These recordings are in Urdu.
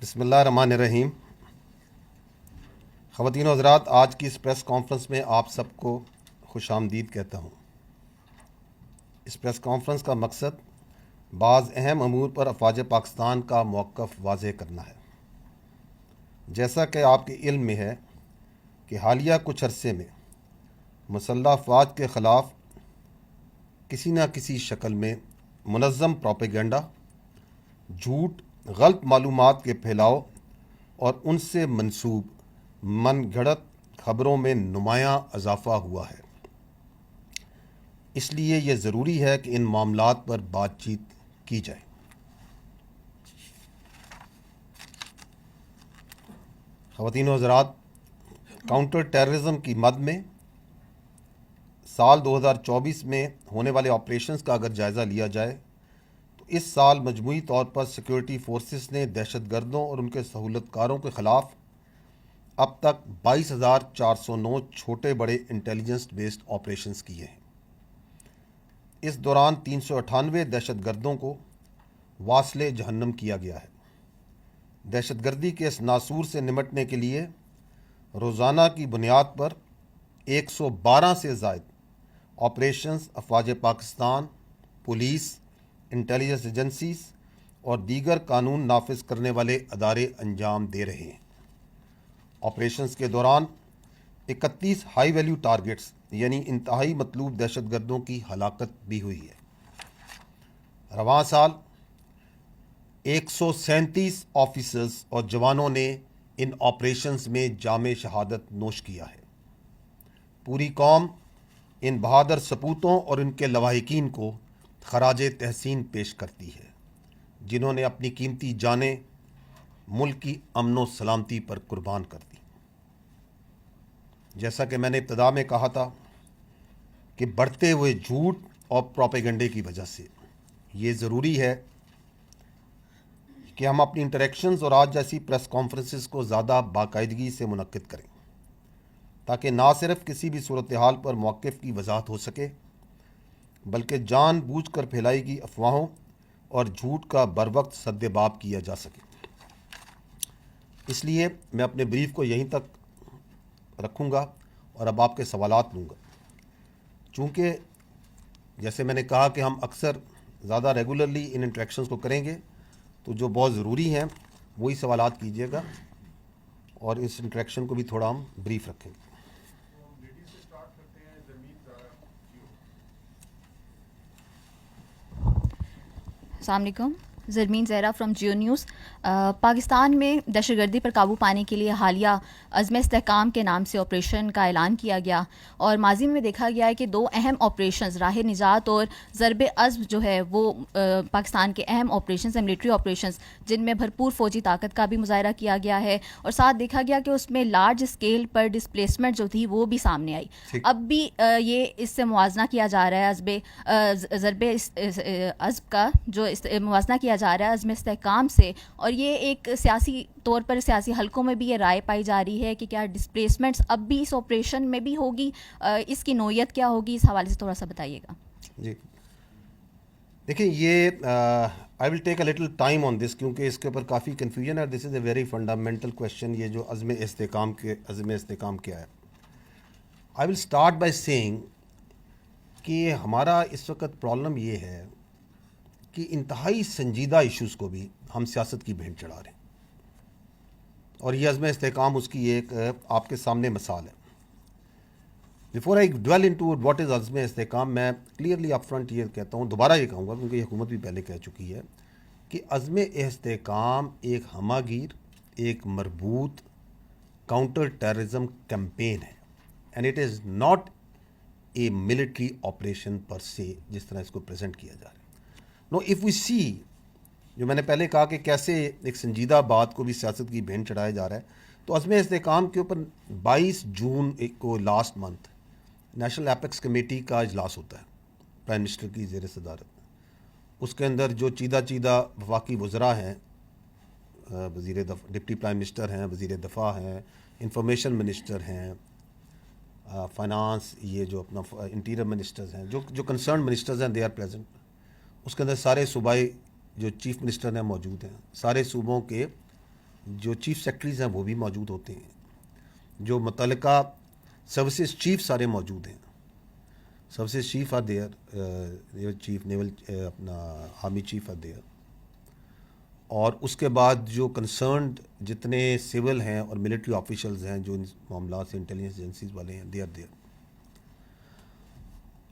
بسم اللہ الرحمن الرحیم. خواتین و حضرات، آج کی اس پریس کانفرنس میں آپ سب کو خوش آمدید کہتا ہوں. اس پریس کانفرنس کا مقصد بعض اہم امور پر افواج پاکستان کا موقف واضح کرنا ہے. جیسا کہ آپ کے علم میں ہے کہ حالیہ کچھ عرصے میں مسلح افواج کے خلاف کسی نہ کسی شکل میں منظم پروپیگنڈا، جھوٹ، غلط معلومات کے پھیلاؤ اور ان سے منسوب من گھڑت خبروں میں نمایاں اضافہ ہوا ہے. اس لیے یہ ضروری ہے کہ ان معاملات پر بات چیت کی جائے. خواتین و حضرات، کاؤنٹر ٹیررزم کی مد میں سال 2024 میں ہونے والے آپریشنز کا اگر جائزہ لیا جائے تو اس سال مجموعی طور پر سیکورٹی فورسز نے دہشت گردوں اور ان کے سہولت کاروں کے خلاف اب تک 22,409 چھوٹے بڑے انٹیلیجنس بیسڈ آپریشنز کیے ہیں. اس دوران 398 دہشت گردوں کو واصل جہنم کیا گیا ہے. دہشت گردی کے اس ناسور سے نمٹنے کے لیے روزانہ کی بنیاد پر 112 سے زائد آپریشنز افواج پاکستان، پولیس، انٹیلیجنس ایجنسیز اور دیگر قانون نافذ کرنے والے ادارے انجام دے رہے ہیں. آپریشنز کے دوران 31 ہائی ویلیو ٹارگٹس یعنی انتہائی مطلوب دہشت گردوں کی ہلاکت بھی ہوئی ہے. رواں سال 137 آفیسرز اور جوانوں نے ان آپریشنز میں جام شہادت نوش کیا ہے. پوری قوم ان بہادر سپوتوں اور ان کے لواحقین کو خراج تحسین پیش کرتی ہے جنہوں نے اپنی قیمتی جانیں ملک کی امن و سلامتی پر قربان کر دی. جیسا کہ میں نے ابتدا میں کہا تھا کہ بڑھتے ہوئے جھوٹ اور پروپیگنڈے کی وجہ سے یہ ضروری ہے کہ ہم اپنی انٹریکشنز اور آج جیسی پریس کانفرنسز کو زیادہ باقاعدگی سے منعقد کریں تاکہ نہ صرف کسی بھی صورتحال پر موقف کی وضاحت ہو سکے بلکہ جان بوجھ کر پھیلائی گئی افواہوں اور جھوٹ کا بروقت سد باب کیا جا سکے. اس لیے میں اپنے بریف کو یہیں تک رکھوں گا اور اب آپ کے سوالات لوں گا. چونکہ جیسے میں نے کہا کہ ہم اکثر زیادہ ریگولرلی ان انٹریکشنز کو کریں گے تو جو بہت ضروری ہیں وہی سوالات کیجیے گا اور اس انٹریکشن کو بھی تھوڑا ہم بریف رکھیں گے. السلام علیکم. Zarmeen Zahra from Jio news. پاکستان میں دہشت گردی پر قابو پانے کے لیے حالیہ عزم استحکام کے نام سے آپریشن کا اعلان کیا گیا اور ماضی میں دیکھا گیا ہے کہ دو اہم آپریشنز راہ نجات اور ضرب عزم جو ہے وہ پاکستان کے اہم آپریشنز ہیں، ملٹری آپریشنز، جن میں بھرپور فوجی طاقت کا بھی مظاہرہ کیا گیا ہے اور ساتھ دیکھا گیا کہ اس میں لارج اسکیل پر ڈسپلیسمنٹ جو تھی وہ بھی سامنے آئی. اب بھی یہ اس سے موازنہ کیا جا رہا ہے ضرب عزم کا جو موازنہ کیا جا رہا ہے عزم استحکام سے، اور یہ ایک سیاسی طور پر سیاسی حلقوں میں بھی یہ رائے پائی جا رہی ہے کہ کیا ڈسپلیسمنٹس اب بھی اس آپریشن میں بھی ہوگی، اس کی نوعیت کیا ہوگی، اس حوالے سے تھوڑا سا بتائیے گا. جی دیکھیں، یہ آئی ول ٹیک اے لٹل ٹائم آن دس کیونکہ اس کے اوپر کافی کنفیوژن ہے. دس از اے ویری فنڈامنٹل کویشچن. یہ جو عزم استحکام کیا ہے. آئی ول اسٹارٹ بائی سیئنگ کہ ہمارا اس وقت پرابلم یہ ہے کہ انتہائی سنجیدہ ایشوز کو بھی ہم سیاست کی بھینٹ چڑھا رہے ہیں اور یہ عزم استحکام اس کی ایک آپ کے سامنے مثال ہے. Before I dwell into what is Azm Istehkam, میں کلیئرلی اپ فرنٹ یہ کہتا ہوں، دوبارہ یہ کہوں گا کیونکہ یہ حکومت بھی پہلے کہہ چکی ہے کہ عزم استحکام ایک ہمہ گیر، ایک مربوط کاؤنٹر ٹیررزم کیمپین ہے and it is not a military operation پر سے جس طرح اس کو پریزنٹ کیا جا رہا ہے. نو اف وی سی، جو میں نے پہلے کہا کہ کیسے ایک سنجیدہ بات کو بھی سیاست کی بھینٹ چڑھایا جا رہا ہے، تو عزم استحکام کے اوپر 22 جون کو last month national apex committee کا اجلاس ہوتا ہے پرائم منسٹر کی زیر صدارت. اس کے اندر جو چیدہ وفاقی وزراء ہیں، ڈپٹی پرائم منسٹر ہیں، وزیر دفاع ہیں، انفارمیشن منسٹر ہیں، فائنانس، یہ جو اپنا انٹیریئر منسٹرز ہیں، جو کنسرن منسٹرز ہیں، دے آر پریزنٹ. اس کے اندر سارے صوبائی جو چیف منسٹر ہیں موجود ہیں، سارے صوبوں کے جو چیف سیکرٹریز ہیں وہ بھی موجود ہوتے ہیں, جو متعلقہ سروسز چیف سارے موجود ہیں, services chief are there, chief naval اپنا آرمی چیف آر دیئر, اور اس کے بعد جو کنسرنڈ جتنے سول ہیں اور ملٹری آفیشلز ہیں جو ان معاملات سے انٹیلیجنس ایجنسیز والے ہیں, دے آر دیئر.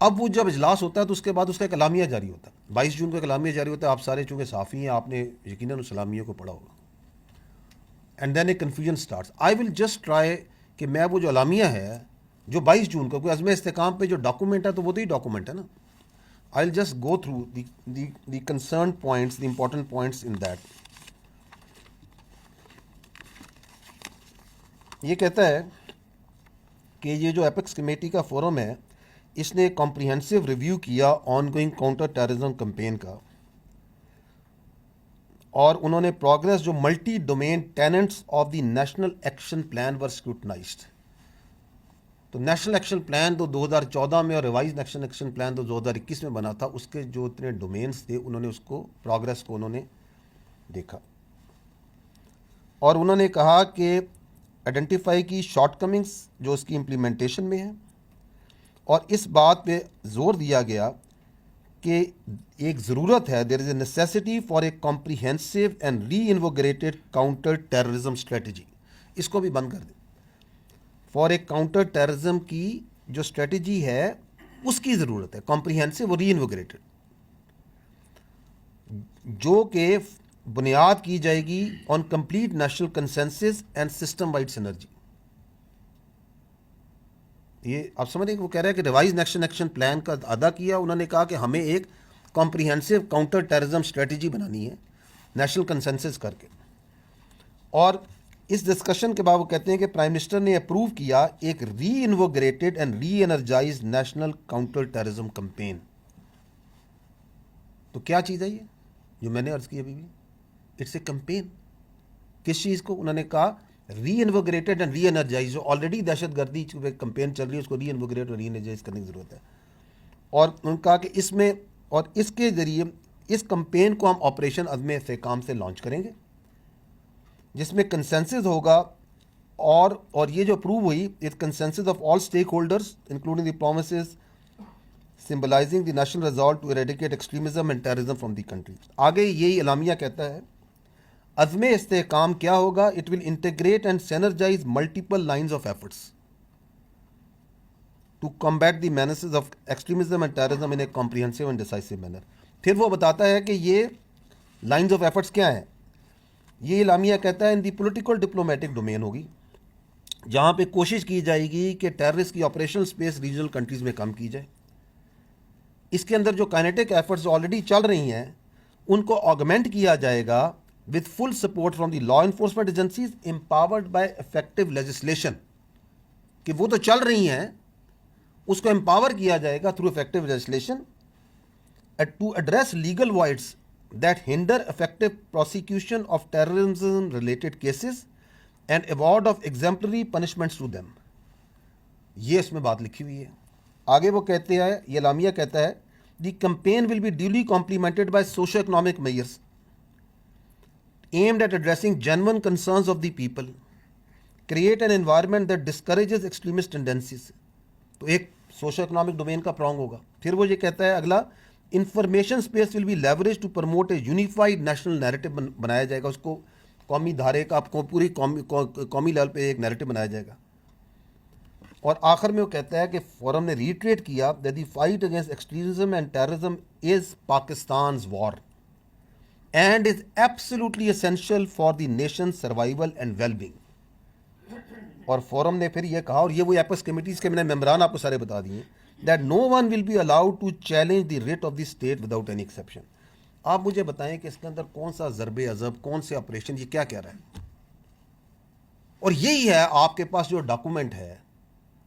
اب وہ جب اجلاس ہوتا ہے تو اس کے بعد اس کا ایک اعلامیہ جاری ہوتا ہے. 22 جون کو ایک اعلامیہ جاری ہوتا ہے. آپ سارے چونکہ صحافی ہیں, آپ نے یقیناً اس اعلامیہ کو پڑھا ہوگا. And then a confusion starts. I will just try کہ میں وہ جو اعلامیہ ہے جو 22 جون کو, کوئی عزم استحکام پہ جو ڈاکومنٹ ہے تو وہ تو ہی ڈاکومنٹ ہے نا. I will just go through the concern points, the important points in that. یہ کہتا ہے کہ یہ جو ایپیکس کمیٹی کا فورم ہے, اس نے کمپریہنسو ریویو کیا ongoing counter terrorism campaign کا, اور انہوں نے پروگرس جو multi domain tenets of the national action plan were scrutinized. تو نیشنل ایکشن پلان تو 2014 میں اور ریوائز نیشنل ایکشن پلان تو 2021 میں بنا تھا. اس کے جو اتنے ڈومینس تھے انہوں نے اس کو پروگرس کو انہوں نے دیکھا, اور انہوں نے کہا کہ آئیڈینٹیفائی کی شارٹ کمنگس جو اس کی امپلیمنٹیشن میں ہیں, اور اس بات پہ زور دیا گیا کہ ایک ضرورت ہے, there is a necessity for a comprehensive and reinvigorated counter terrorism strategy. اس کو بھی بند کر دیں. فار اے کاؤنٹر ٹیررزم کی جو اسٹریٹجی ہے اس کی ضرورت ہے, کمپریہنسو اور ری انوگریٹڈ, جو کہ بنیاد کی جائے گی on complete national consensus and system wide synergy. یہ آپ سمجھ رہے ہیں کہ وہ کہہ رہے ہیں کہ ریوائز نیشنل ایکشن پلان کا ادا کیا. انہوں نے کہا کہ ہمیں ایک کمپریہنسو کاؤنٹر ٹیررزم اسٹریٹجی بنانی ہے نیشنل کنسنسس کر کے. اور اس ڈسکشن کے بعد وہ کہتے ہیں کہ پرائم منسٹر نے اپروو کیا ایک reinvigorated and reenergized national counter terrorism campaign. تو کیا چیز ہے یہ جو میں نے عرض کی ابھی بھی؟ It's a campaign. کس چیز کو؟ انہوں نے کہا reinvigorated and reenergize. جو آلریڈی دہشت گردی کمپین چل رہی ہے اس کو ری انوگریٹ اور ری انرجائز کرنے کی ضرورت ہے. اور انہوں نے کہا کہ اس میں اور اس کے ذریعے اس کمپین کو ہم آپریشن عزم استحکام سے لانچ کریں گے, جس میں کنسنسس ہوگا, اور یہ جو اپروو ہوئی at consensus of all stakeholders including the promises symbolizing the national result to eradicate extremism and terrorism from the country. آگے یہی اعلامیہ کہتا ہے عزم استحکام کیا ہوگا, it will integrate and synergize multiple lines of efforts to combat the menaces of extremism and terrorism in a comprehensive and decisive manner. پھر وہ بتاتا ہے کہ یہ لائنز آف ایفرٹس کیا ہیں. یہ اعلامیہ کہتا ہے ان دی پولیٹیکل ڈپلومیٹک ڈومین ہوگی, جہاں پہ کوشش کی جائے گی کہ ٹیررسٹ کی آپریشنل اسپیس ریجنل کنٹریز میں کم کی جائے. اس کے اندر جو کائنیٹک ایفرٹس آلریڈی چل رہی ہیں ان کو آگمنٹ کیا جائے گا with full support from the law enforcement agencies empowered by effective legislation. کہ وہ تو چل رہی ہیں, اس کو امپاور کیا جائے گا through effective legislation to address legal voids that hinder effective prosecution of terrorism related cases and award of exemplary punishments to them. یہ اس میں بات لکھی ہوئی ہے. آگے وہ کہتے ہیں, یہ اعلامیہ کہتا ہے the campaign will be duly complemented by socio-economic measures aimed at addressing genuine concerns of the people, create an environment that discourages extremist tendencies. تو ایک سوشو اکنامک ڈومین کا پرانگ ہوگا. پھر وہ یہ کہتا ہے اگلا, information space will be leverage to promote a unified national narrative بنایا جائے گا. اس کو قومی دھارے کا پوری قومی لیول پہ ایک نیریٹو بنایا جائے گا. اور آخر میں وہ کہتا ہے کہ فورم نے ریٹریٹ کیا that the fight against extremism and terrorism is Pakistan's war and is absolutely essential for the nation's survival and well-being. اور فورم نے پھر یہ کہا, اور یہ وہ ایپس کمیٹیز کے میں نے ممبران آپ کو سارے بتا دیے, that no one will be allowed to challenge the writ of the state without any exception. آپ مجھے بتائیں کہ اس کے اندر کون سا ضرب عضب, کون سے آپریشن, یہ کیا کہہ رہا ہے؟ اور یہی ہے آپ کے پاس جو ڈاکومنٹ ہے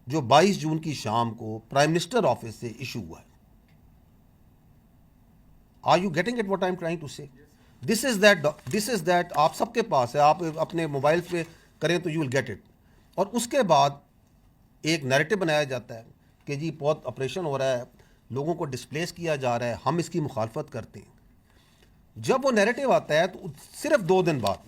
جو 22 جون کی شام کو پرائم منسٹر آفس سے ایشو ہوا ہے. Are you getting at what I'm trying to say? This is that آپ سب کے پاس ہے, آپ اپنے موبائل پہ کریں تو you will get it. اور اس کے بعد ایک نیریٹو بنایا جاتا ہے کہ جی بہت آپریشن ہو رہا ہے, لوگوں کو ڈسپلیس کیا جا رہا ہے, ہم اس کی مخالفت کرتے ہیں. جب وہ نیریٹو آتا ہے تو صرف 2 دن بعد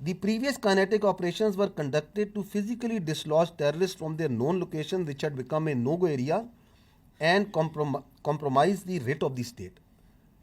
The previous kinetic operations were conducted to physically dislodge terrorists from their known location which had become a no-go area and compromise the writ of the state.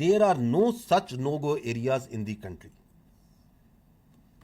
There are no such no-go areas in the country.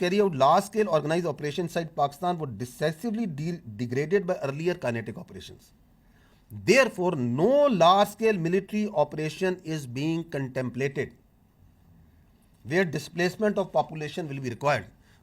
carry out large scale organized operations inside Pakistan was decisively degraded by earlier kinetic operations. Therefore, no large scale military operation is being contemplated where displacement of population will be required.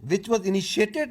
which was initiated,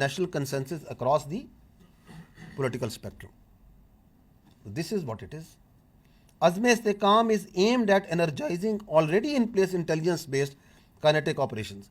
national consensus across the political spectrum. So this is what it is. Azm Istekam is aimed at energizing already in place intelligence based kinetic operations.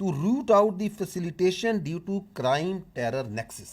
to root out the facilitation due to crime terror nexus.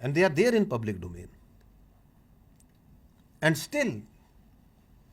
and they are there in public domain and still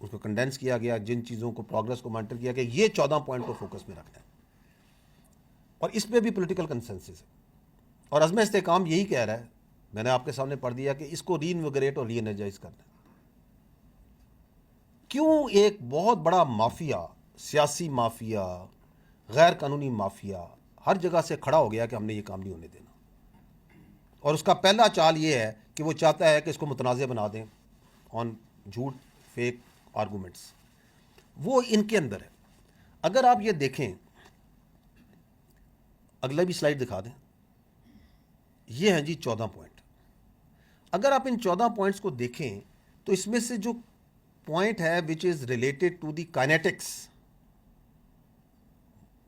اس کو کنڈینس کیا گیا, جن چیزوں کو پروگرس کو مانیٹر کیا گیا, یہ 14 پوائنٹ کو فوکس میں رکھنا ہے, اور اس پہ بھی پولیٹیکل کنسنسس ہے. اور عزم استحکام یہی کہہ رہا ہے, میں نے آپ کے سامنے پڑھ دیا, کہ اس کو ری انویگریٹ اور ری انرجائز کرنا ہے. کیوں ایک بہت بڑا مافیا, سیاسی مافیا, غیر قانونی مافیا ہر جگہ سے کھڑا ہو گیا کہ ہم نے یہ کام نہیں ہونے دینا, اور اس کا پہلا چال یہ ہے کہ وہ چاہتا ہے کہ اس کو متنازع بنا دیں آن جھوٹ, فیک آرگومنٹس. وہ ان کے اندر ہے. اگر آپ یہ دیکھیں, اگلا بھی سلائیڈ دکھا دیں, یہ ہیں جی 14 پوائنٹ. اگر آپ ان 14 پوائنٹس کو دیکھیں تو اس میں سے جو پوائنٹ ہے which is related to the kinetics,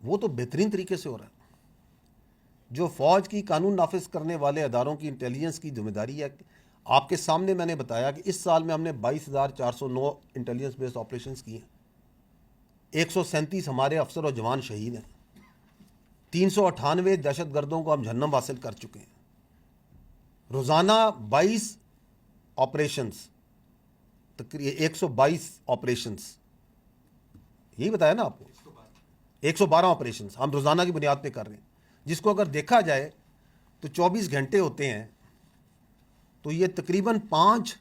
وہ تو بہترین طریقے سے ہو رہا ہے. جو فوج کی قانون نافذ کرنے والے اداروں کی انٹیلیجنس کی ذمہ داری ہے, آپ کے سامنے میں نے بتایا کہ اس سال میں ہم نے 22,409 انٹیلیجنس بیسڈ آپریشنز کیے ہیں, 137 ہمارے افسر اور جوان شہید ہیں, 398 دہشت گردوں کو ہم جہنم حاصل کر چکے ہیں. روزانہ 22 آپریشنز, 122 آپریشنز, یہی بتایا نا آپ کو, 112 آپریشنز ہم روزانہ کی بنیاد پہ کر رہے ہیں, جس کو اگر دیکھا جائے تو 24 گھنٹے ہوتے ہیں, تو یہ تقریباً 5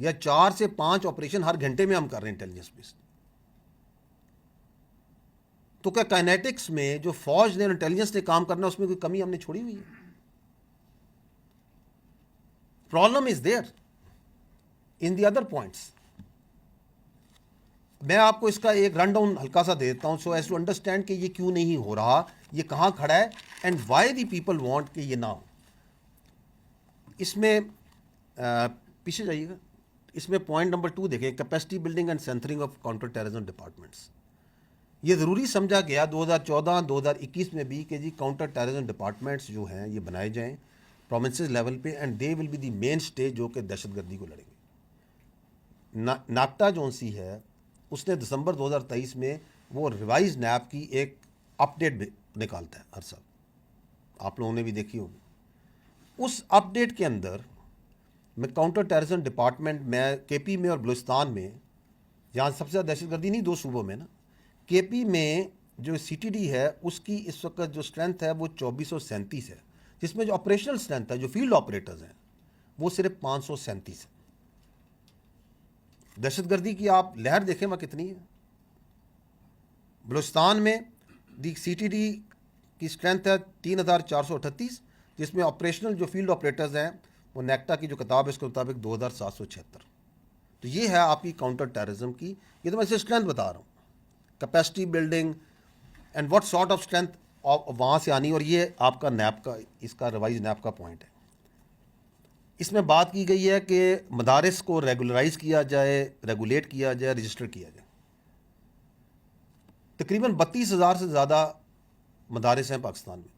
یا 4 سے 5 آپریشن ہر گھنٹے میں ہم کر رہے ہیں انٹیلیجنس بیسڈ. تو کیا کائنیٹکس میں جو فوج نے انٹیلیجنس نے کام کرنا ہے اس میں کوئی کمی ہم نے چھوڑی ہوئی ہے؟ Problem is there in the other points. میں آپ کو اس کا ایک رن ڈاؤن ہلکا سا دے دیتا ہوں, سو ایز ٹو انڈرسٹینڈ کہ یہ کیوں نہیں ہو رہا, یہ کہاں کھڑا ہے, and why the people want کہ یہ نہ ہو. اس میں پیچھے جائیے گا, اس میں پوائنٹ نمبر 2 دیکھیں, capacity building and centring of counter terrorism departments. یہ ضروری سمجھا گیا 2014-2021 میں بھی کہ جی کاؤنٹر ٹیررزم ڈپارٹمنٹس جو ہیں یہ بنائے جائیں پروونسز لیول پہ, and they will be the main stage جو کہ دہشت گردی کو لڑیں گے. ناکٹا جون سی ہے, اس نے دسمبر 2023 میں وہ ریوائز نیب کی ایک اپ ڈیٹ نکالتا ہے ہر سال, آپ لوگوں نے بھی دیکھی ہوگی. اس اپ ڈیٹ کے اندر میں کاؤنٹر ٹیررزم ڈپارٹمنٹ میں کے پی میں اور بلوچستان میں, جہاں سب سے زیادہ دہشت گردی نہیں 2 صوبوں میں نا, کے پی میں جو سی ٹی ڈی ہے اس کی اس وقت جو اسٹرینتھ ہے وہ 2437 ہے, جس میں جو آپریشنل اسٹرینتھ ہے, جو فیلڈ آپریٹرز ہیں, وہ صرف 537 ہے. دہشت گردی کی آپ لہر دیکھیں وہاں کتنی ہے. بلوچستان میں دی سی ٹی ڈی کی اسٹرینتھ ہے 3438, جس میں آپریشنل جو فیلڈ آپریٹرز ہیں وہ نیکٹا کی جو کتاب ہے اس کے مطابق 2776. تو یہ ہے آپ کی کاؤنٹر ٹیررزم کی, یہ تو میں اسے اسٹرینتھ بتا رہا ہوں, capacity building and what sort of strength وہاں سے آنی, اور یہ آپ کا نیب کا, اس کا ریوائز نیب کا پوائنٹ ہے. اس میں بات کی گئی ہے کہ مدارس کو ریگولرائز کیا جائے, ریگولیٹ کیا جائے, رجسٹر کیا جائے. تقریباً 32,000 سے زیادہ مدارس ہیں پاکستان میں.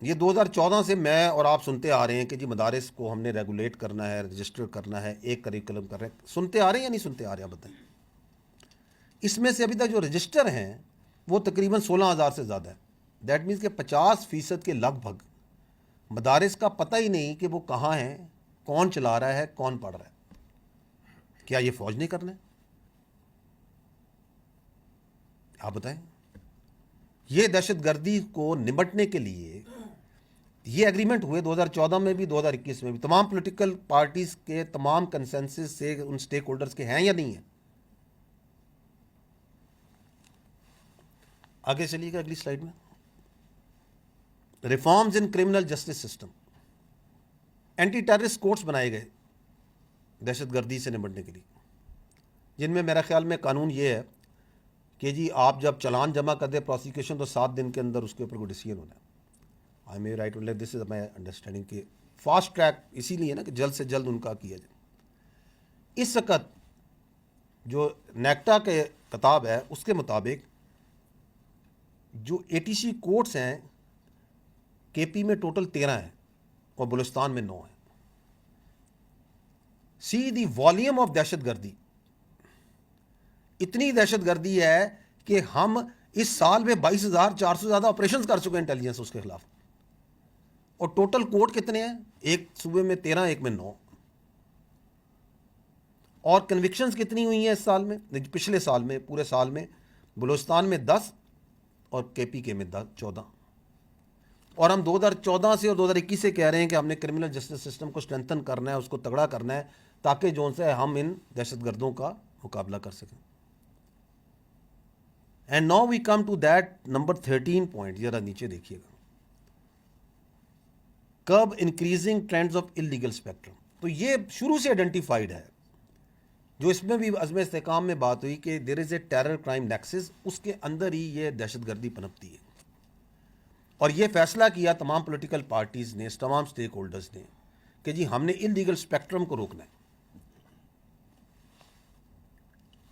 یہ 2014 سے میں اور آپ سنتے آ رہے ہیں کہ جی مدارس کو ہم نے ریگولیٹ کرنا ہے, رجسٹر کرنا ہے, ایک کریکولم کر رہے ہیں. سنتے آ رہے ہیں یا نہیں سنتے آ رہے ہیں بتائیں. اس میں سے ابھی تک جو رجسٹر ہیں وہ تقریباً 16,000 سے زیادہ ہے. دیٹ مینس کہ 50% کے لگ بھگ مدارس کا پتہ ہی نہیں کہ وہ کہاں ہیں, کون چلا رہا ہے, کون پڑھ رہا ہے. کیا یہ فوج نہیں کرنا ہے؟ آپ بتائیں. یہ دہشت گردی کو نمٹنے کے لیے یہ ایگریمنٹ ہوئے 2014 میں بھی 2021 میں بھی, تمام پولیٹیکل پارٹیز کے تمام کنسنسس سے ان سٹیک ہولڈرز کے ہیں یا نہیں ہیں. آگے چلیے گا اگلی سلائیڈ میں. Reforms in criminal justice system, anti terrorist courts بنائے گئے دہشت گردی سے نمٹنے کے لیے, جن میں میرا خیال میں قانون یہ ہے کہ جی آپ جب چلان جمع کر دیں پروسیکیوشن تو 7 دن کے اندر اس کے اوپر کوئی ڈیسیژن ہونا ہے. I may write to this is my understanding کہ فاسٹ ٹریک اسی لیے نا کہ جلد سے جلد ان کا کیا جائے. اس وقت جو نیکٹا کے کتاب ہے اس کے مطابق جو اے ٹی سی کورٹس ہیں کے پی میں ٹوٹل 13 ہیں اور بلوچستان میں 9 ہیں. سی دی والیوم آف دہشت گردی, اتنی دہشت گردی ہے کہ ہم اس سال میں 22,400 سے زیادہ آپریشنز کر چکے ہیں انٹیلیجنس اس کے خلاف, اور ٹوٹل کورٹ کتنے ہیں, ایک صوبے میں 13, ایک میں 9. اور کنوکشنز کتنی ہوئی ہیں اس سال میں؟ پچھلے سال میں پورے سال میں بلوچستان میں 10 اور کے پی کے میں 14. اور ہم 2014 سے اور 2021 سے کہہ رہے ہیں کہ ہم نے کرمنل جسٹس سسٹم کو اسٹرینتھن کرنا ہے, اس کو تگڑا کرنا ہے, تاکہ جو سے ہم ان دہشت گردوں کا مقابلہ کر سکیں. And now we come to that number 13 point. ذرا نیچے دیکھیے گا, curb increasing trends of illegal spectrum. تو یہ شروع سے آئیڈینٹیفائڈ ہے, جو اس میں بھی عزم استحکام میں بات ہوئی کہ دیر is a terror crime nexus, اس کے اندر ہی یہ دہشت گردی پنپتی ہے. اور یہ فیصلہ کیا تمام پولیٹیکل پارٹیز نے, تمام سٹیک ہولڈرز نے, کہ جی ہم نے انلیگل اسپیکٹرم کو روکنا ہے.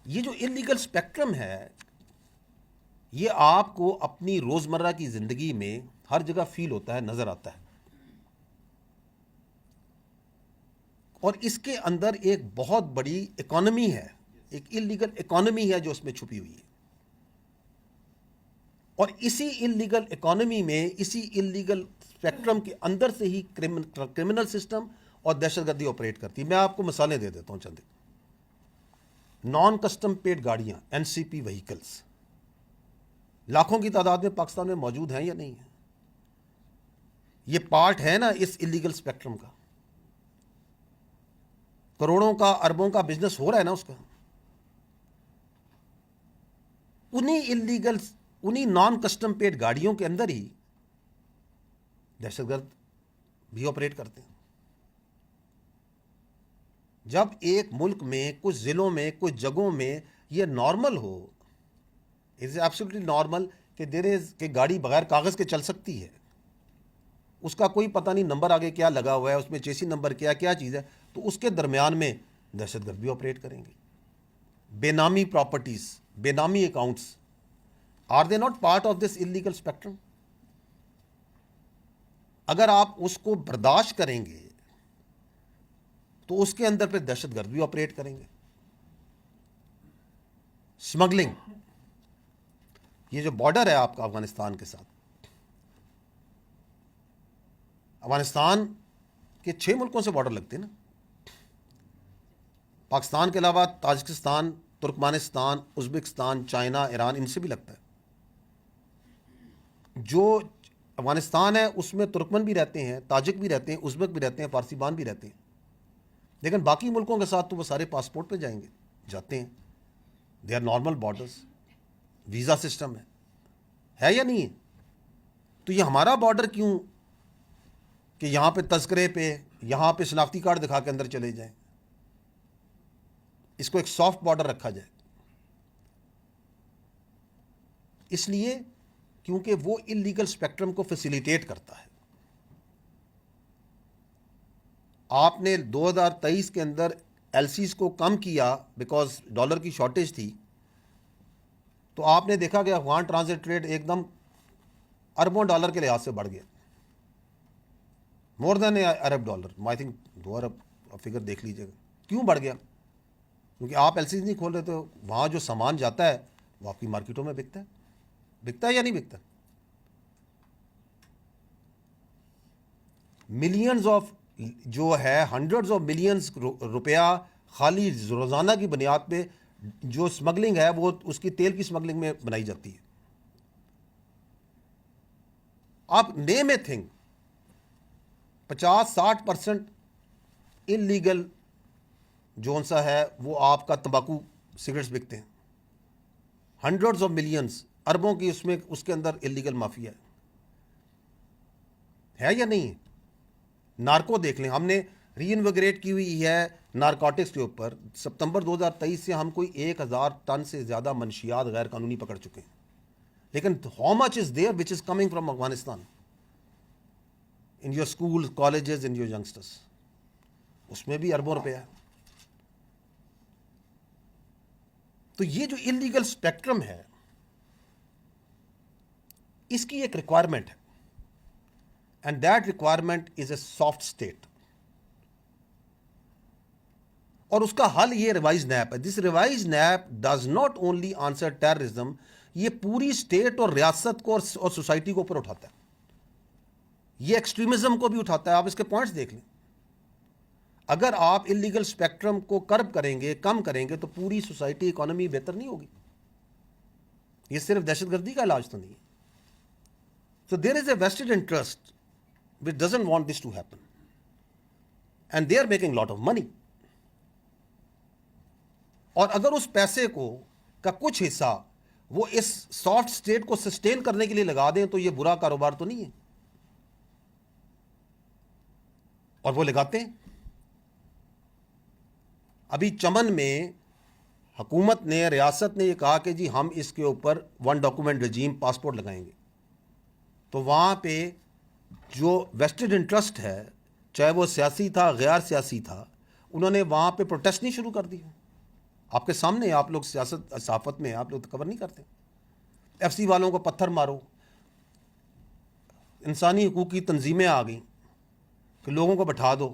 یہ جو انلیگل اسپیکٹرم ہے یہ آپ کو اپنی روزمرہ کی زندگی میں ہر جگہ فیل ہوتا ہے, نظر آتا ہے. اور اس کے اندر ایک بہت بڑی اکانومی ہے, ایک انلیگل اکانومی ہے جو اس میں چھپی ہوئی ہے. اور اسی انلیگل اکانومی میں, اسی انلیگل اسپیکٹرم کے اندر سے ہی کرمنل سسٹم اور دہشت گردی آپریٹ کرتی ہے. میں آپ کو مثالیں دے دیتا ہوں چند. نان کسٹم پیڈ گاڑیاں, این سی پی وہیکلس, لاکھوں کی تعداد میں پاکستان میں موجود ہیں یا نہیں ہیں؟ یہ پارٹ ہے نا اس انلیگل اسپیکٹرم کا. کروڑوں کا, اربوں کا بزنس ہو رہا ہے نا اس کا. انہی نان کسٹم پیڈ گاڑیوں کے اندر ہی دہشت گرد بھی آپریٹ کرتے ہیں. جب ایک ملک میں, کچھ ضلعوں میں, کچھ جگہوں میں یہ نارمل ہو, اٹس ایبسلیٹلی نارمل کہ گاڑی بغیر کاغذ کے چل سکتی ہے, اس کا کوئی پتہ نہیں نمبر آگے کیا لگا ہوا ہے, اس میں چیسی نمبر کیا چیز ہے, تو اس کے درمیان میں دہشت گرد بھی آپریٹ کریں گے. بے نامی پراپرٹیز, بے نامی accounts, are they not part of this illegal spectrum? اگر آپ اس کو برداشت کریں گے تو اس کے اندر پہ دہشت گرد بھی آپریٹ کریں گے. اسمگلنگ, یہ جو بارڈر ہے آپ کا افغانستان کے ساتھ, افغانستان کے 6 ملکوں سے بارڈر لگتے ہیں نا, پاکستان کے علاوہ Tajikistan, Turkmenistan, Uzbekistan, China, Iran, ان سے بھی لگتا ہے. جو افغانستان ہے اس میں ترکمن بھی رہتے ہیں, تاجک بھی رہتے ہیں, ازبک بھی رہتے ہیں, فارسی بان بھی رہتے ہیں, لیکن باقی ملکوں کے ساتھ تو وہ سارے پاسپورٹ پہ جاتے ہیں. They are normal borders, visa system ہے یا نہیں ہے؟ تو یہ ہمارا بارڈر کیوں کہ یہاں پہ تذکرے پہ, یہاں پہ شناختی کارڈ دکھا کے اندر چلے جائیں, اس کو ایک سافٹ بارڈر رکھا جائے. اس لیے کیونکہ وہ انلیگل اسپیکٹرم کو فیسیلیٹیٹ کرتا ہے. آپ نے 2023 کے اندر ایل سیز کو کم کیا بیکاز ڈالر کی شارٹیج تھی, تو آپ نے دیکھا کہ افغان ٹرانزٹ ٹریڈ ایک دم اربوں ڈالر کے لحاظ سے بڑھ گیا, مور دین ارب ڈالر. آئی تھنک 2 ارب فگر دیکھ لیجیے گا. کیوں بڑھ گیا؟ کیونکہ آپ ایل سیز نہیں کھول رہے, تو وہاں جو سامان جاتا ہے وہ آپ کی مارکیٹوں میں بکتا ہے یا نہیں بکتا؟ ملینز آف جو ہے, ہنڈریڈز آف ملینز روپیہ خالی روزانہ کی بنیاد پہ جو اسمگلنگ ہے وہ اس کی تیل کی اسمگلنگ میں بنائی جاتی ہے. آپ نیم اے تھنگ, 50-60% انلیگل جو سا ہے وہ آپ کا تمباکو سگریٹس بکتے ہیں. ہنڈریڈز آف ملینز, اربوں کی اس کے اندر انلیگل مافیا ہے یا نہیں ہے؟ نارکو دیکھ لیں, ہم نے ری انویگریٹ کی ہوئی ہے نارکوٹکس کے اوپر. ستمبر 2023 سے ہم کوئی 1000 ٹن سے زیادہ منشیات غیر قانونی پکڑ چکے ہیں. لیکن how much is there which is coming from Afghanistan in your school, colleges, in your youngsters? اس میں بھی اربوں روپیہ ہے. تو یہ جو انلیگل اسپیکٹرم ہے اس کی ایک ریکوائرمنٹ ہے, and that requirement is a soft state. اور اس کا حل یہ ریوائز نیپ ہے. This revise NAP does not only answer terrorism, یہ پوری اسٹیٹ اور ریاست کو اور سوسائٹی کو اوپر اٹھاتا ہے. یہ ایکسٹریمزم کو بھی اٹھاتا ہے. آپ اس کے پوائنٹس دیکھ لیں. اگر آپ انلیگل اسپیکٹرم کو کرب کریں گے, کم کریں گے, تو پوری سوسائٹی, اکانومی بہتر نہیں ہوگی. یہ صرف دہشت گردی کا علاج تو نہیں ہے. So there is a vested interest which doesn't want this to happen. And they are making lot of money. اور اگر اس پیسے کا کچھ حصہ وہ اس سافٹ اسٹیٹ کو سسٹین کرنے کے لیے لگا دیں تو یہ برا کاروبار تو نہیں ہے. اور وہ لگاتے ہیں. ابھی چمن میں حکومت نے, ریاست نے یہ کہا کہ جی ہم اس کے اوپر ون ڈاکومنٹ رجیم, پاسپورٹ لگائیں گے. تو وہاں پہ جو ویسٹڈ انٹرسٹ ہے, چاہے وہ سیاسی تھا, غیر سیاسی تھا, انہوں نے وہاں پہ پروٹیسٹ نہیں شروع کر دی. آپ کے سامنے, آپ لوگ سیاست صحافت میں آپ لوگ تو کور نہیں کرتے. ایف سی والوں کو پتھر مارو, انسانی حقوق کی تنظیمیں آ گئیں کہ لوگوں کو بٹھا دو,